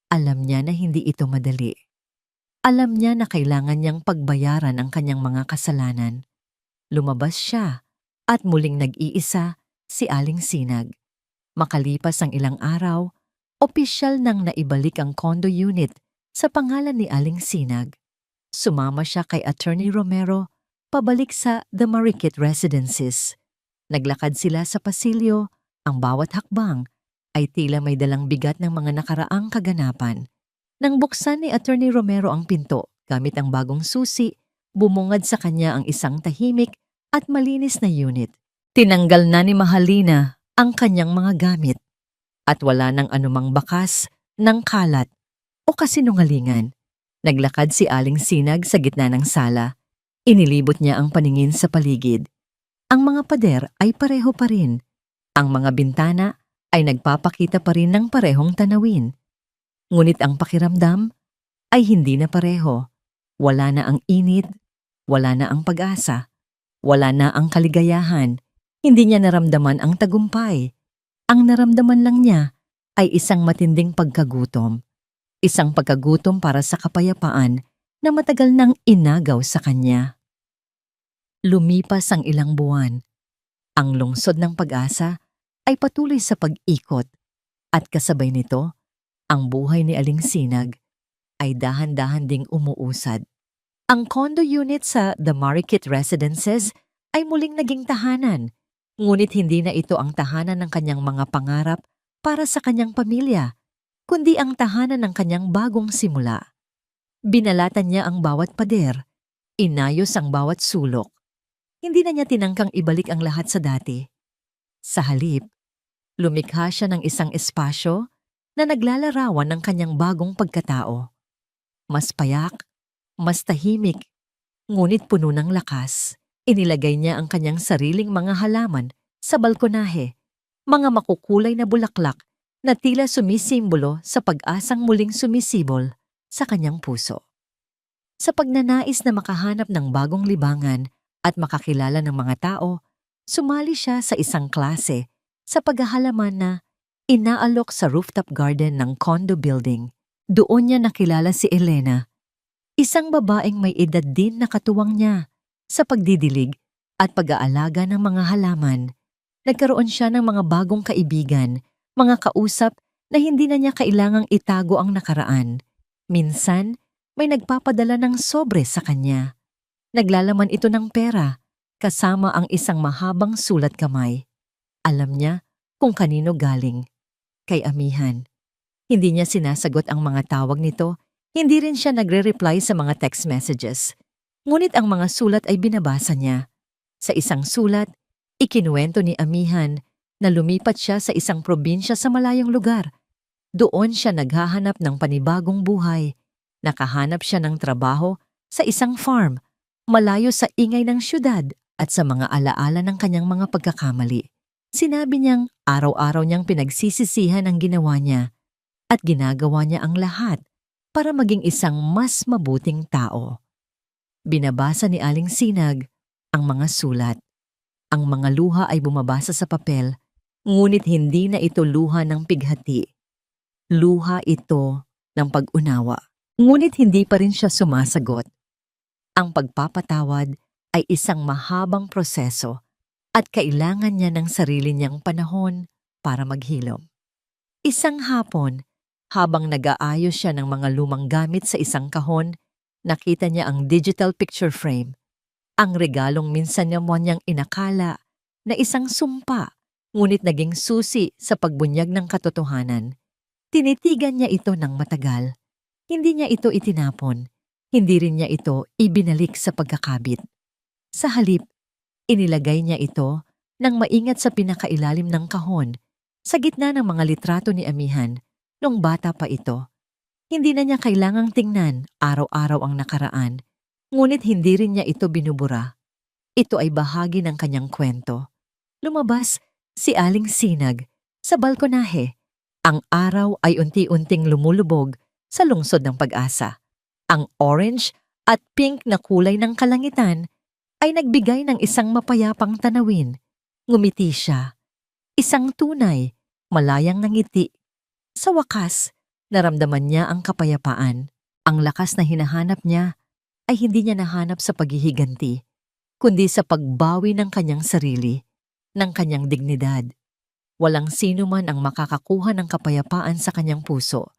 Alam niya na hindi ito madali. Alam niya na kailangan niyang pagbayaran ang kanyang mga kasalanan. Lumabas siya at muling nag-iisa si Aling Sinag. Makalipas ang ilang araw, opisyal nang naibalik ang condo unit sa pangalan ni Aling Sinag. Sumama siya kay Attorney Romero pabalik sa The Marikit Residences. Naglakad sila sa pasilyo, ang bawat hakbang ay tila may dalang bigat ng mga nakaraang kaganapan. Nang buksan ni Attorney Romero ang pinto gamit ang bagong susi, bumungad sa kanya ang isang tahimik at malinis na unit. Tinanggal na ni Mahalina ang kanyang mga gamit at wala nang anumang bakas ng kalat o kasinungalingan. Naglakad si Aling Sinag sa gitna ng sala. Inilibot niya ang paningin sa paligid. Ang mga pader ay pareho pa rin. Ang mga bintana ay nagpapakita pa rin ng parehong tanawin. Ngunit ang pakiramdam ay hindi na pareho. Wala na ang init, wala na ang pag-asa, wala na ang kaligayahan. Hindi niya naramdaman ang tagumpay. Ang naramdaman lang niya ay isang matinding pagkagutom. Isang pagkagutom para sa kapayapaan na matagal nang inagaw sa kanya. Lumipas ang ilang buwan. Ang lungsod ng pag-asa ay patuloy sa pag-ikot at kasabay nito, ang buhay ni Aling Sinag ay dahan-dahan ding umuusad. Ang condo unit sa The Marikit Residences ay muling naging tahanan, ngunit hindi na ito ang tahanan ng kanyang mga pangarap para sa kanyang pamilya, kundi ang tahanan ng kanyang bagong simula. Binalatan niya ang bawat pader, inayos ang bawat sulok. Hindi na niya tinangkang ibalik ang lahat sa dati. Sa halip, lumikha siya ng isang espasyo na naglalarawan ng kanyang bagong pagkatao. Mas payak, mas tahimik, ngunit puno ng lakas. Inilagay niya ang kanyang sariling mga halaman sa balkonahe, mga makukulay na bulaklak na tila sumisimbolo sa pag-asang muling sumisibol sa kanyang puso. Sa pagnanais na makahanap ng bagong libangan at makakilala ng mga tao, sumali siya sa isang klase sa paghahalaman na inaalok sa rooftop garden ng condo building. Doon niya nakilala si Elena, isang babaeng may edad din na katuwang niya sa pagdidilig at pag-aalaga ng mga halaman. Nagkaroon siya ng mga bagong kaibigan, mga kausap na hindi na niya kailangang itago ang nakaraan. Minsan, may nagpapadala ng sobre sa kanya. Naglalaman ito ng pera, kasama ang isang mahabang sulat kamay. Alam niya kung kanino galing. Kay Amihan. Hindi niya sinasagot ang mga tawag nito, hindi rin siya nagre-reply sa mga text messages. Ngunit ang mga sulat ay binabasa niya. Sa isang sulat, ikinuwento ni Amihan na lumipat siya sa isang probinsya sa malayong lugar. Doon siya naghahanap ng panibagong buhay. Nakahanap siya ng trabaho sa isang farm, malayo sa ingay ng syudad at sa mga alaala ng kanyang mga pagkakamali. Sinabi niyang araw-araw niyang pinagsisisihan ang ginawa niya at ginagawa niya ang lahat para maging isang mas mabuting tao. Binabasa ni Aling Sinag ang mga sulat. Ang mga luha ay bumabasa sa papel, ngunit hindi na ito luha ng pighati. Luha ito ng pag-unawa. Ngunit hindi pa rin siya sumasagot. Ang pagpapatawad ay isang mahabang proseso at kailangan niya ng sarili niyang panahon para maghilom. Isang hapon, habang nag-aayos siya ng mga lumang gamit sa isang kahon, nakita niya ang digital picture frame. Ang regalong minsan niya mo niyang inakala na isang sumpa, ngunit naging susi sa pagbunyag ng katotohanan. Tinitigan niya ito ng matagal. Hindi niya ito itinapon. Hindi rin niya ito ibinalik sa pagkakabit. Sa halip, inilagay niya ito nang maingat sa pinakailalim ng kahon, sa gitna ng mga litrato ni Amihan nung bata pa ito. Hindi na niya kailangang tingnan araw-araw ang nakaraan, ngunit hindi rin niya ito binubura. Ito ay bahagi ng kanyang kwento. Lumabas si Aling Sinag sa balkonahe. Ang araw ay unti-unting lumulubog sa lungsod ng pag-asa. Ang orange at pink na kulay ng kalangitan ay nagbigay ng isang mapayapang tanawin. Ngumiti siya. Isang tunay, malayang ngiti. Sa wakas, naramdaman niya ang kapayapaan. Ang lakas na hinahanap niya ay hindi niya nahanap sa paghihiganti, kundi sa pagbawi ng kanyang sarili, ng kanyang dignidad. Walang sino man ang makakakuha ng kapayapaan sa kanyang puso.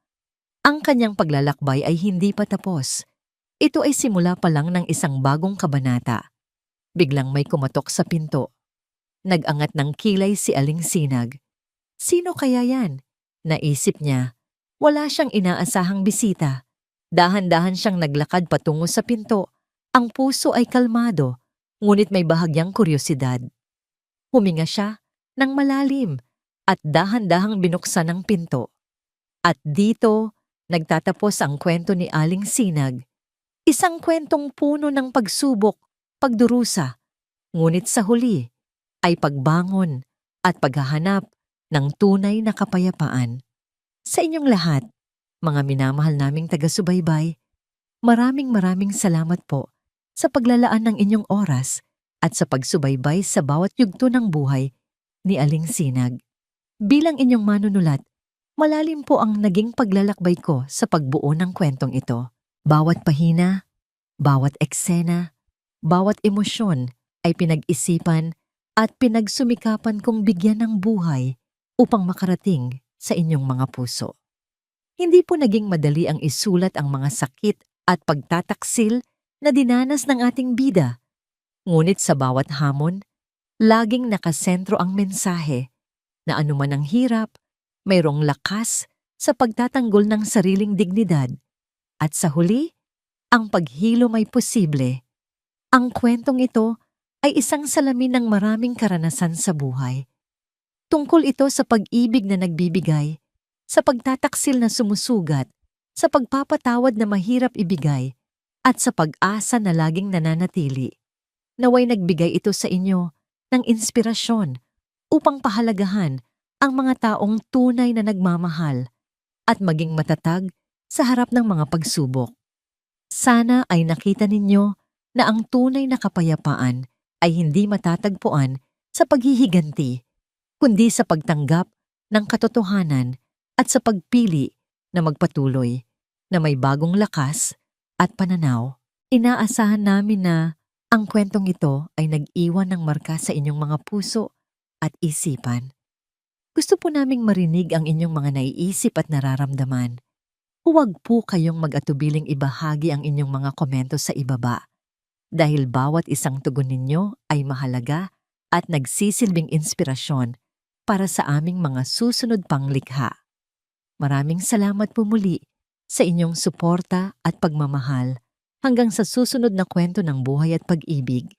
Ang kanyang paglalakbay ay hindi pa tapos. Ito ay simula pa lang ng isang bagong kabanata. Biglang may kumatok sa pinto. Nag-angat ng kilay si Aling Sinag. Sino kaya yan? Naisip niya. Wala siyang inaasahang bisita. Dahan-dahan siyang naglakad patungo sa pinto. Ang puso ay kalmado, ngunit may bahagyang kuryosidad. Huminga siya ng malalim at dahan-dahang binuksan ang pinto. At dito, nagtatapos ang kwento ni Aling Sinag. Isang kwentong puno ng pagsubok, pagdurusa, ngunit sa huli ay pagbangon at paghahanap ng tunay na kapayapaan. Sa inyong lahat, mga minamahal naming taga-subaybay, maraming salamat po sa paglalaan ng inyong oras at sa pagsubaybay sa bawat yugto ng buhay ni Aling Sinag. Bilang inyong manunulat, malalim po ang naging paglalakbay ko sa pagbuo ng kwentong ito. Bawat pahina, bawat eksena, bawat emosyon ay pinag-isipan at pinagsumikapan kong bigyan ng buhay upang makarating sa inyong mga puso. Hindi po naging madali ang isulat ang mga sakit at pagtataksil na dinanas ng ating bida. Ngunit sa bawat hamon, laging nakasentro ang mensahe na anuman ang hirap, mayroong lakas sa pagtatanggol ng sariling dignidad. At sa huli, ang paghilom ay posible. Ang kwentong ito ay isang salamin ng maraming karanasan sa buhay. Tungkol ito sa pag-ibig na nagbibigay, sa pagtataksil na sumusugat, sa pagpapatawad na mahirap ibigay, at sa pag-asa na laging nananatili. Naway nagbigay ito sa inyo ng inspirasyon upang pahalagahan ang mga taong tunay na nagmamahal at maging matatag sa harap ng mga pagsubok. Sana ay nakita ninyo na ang tunay na kapayapaan ay hindi matatagpuan sa paghihiganti, kundi sa pagtanggap ng katotohanan at sa pagpili na magpatuloy na may bagong lakas at pananaw. Inaasahan namin na ang kwentong ito ay nag-iwan ng marka sa inyong mga puso at isipan. Gusto po naming marinig ang inyong mga naiisip at nararamdaman. Huwag po kayong mag-atubiling ibahagi ang inyong mga komento sa ibaba dahil bawat isang tugon ninyo ay mahalaga at nagsisilbing inspirasyon para sa aming mga susunod pang likha. Maraming salamat po muli sa inyong suporta at pagmamahal hanggang sa susunod na kwento ng buhay at pag-ibig.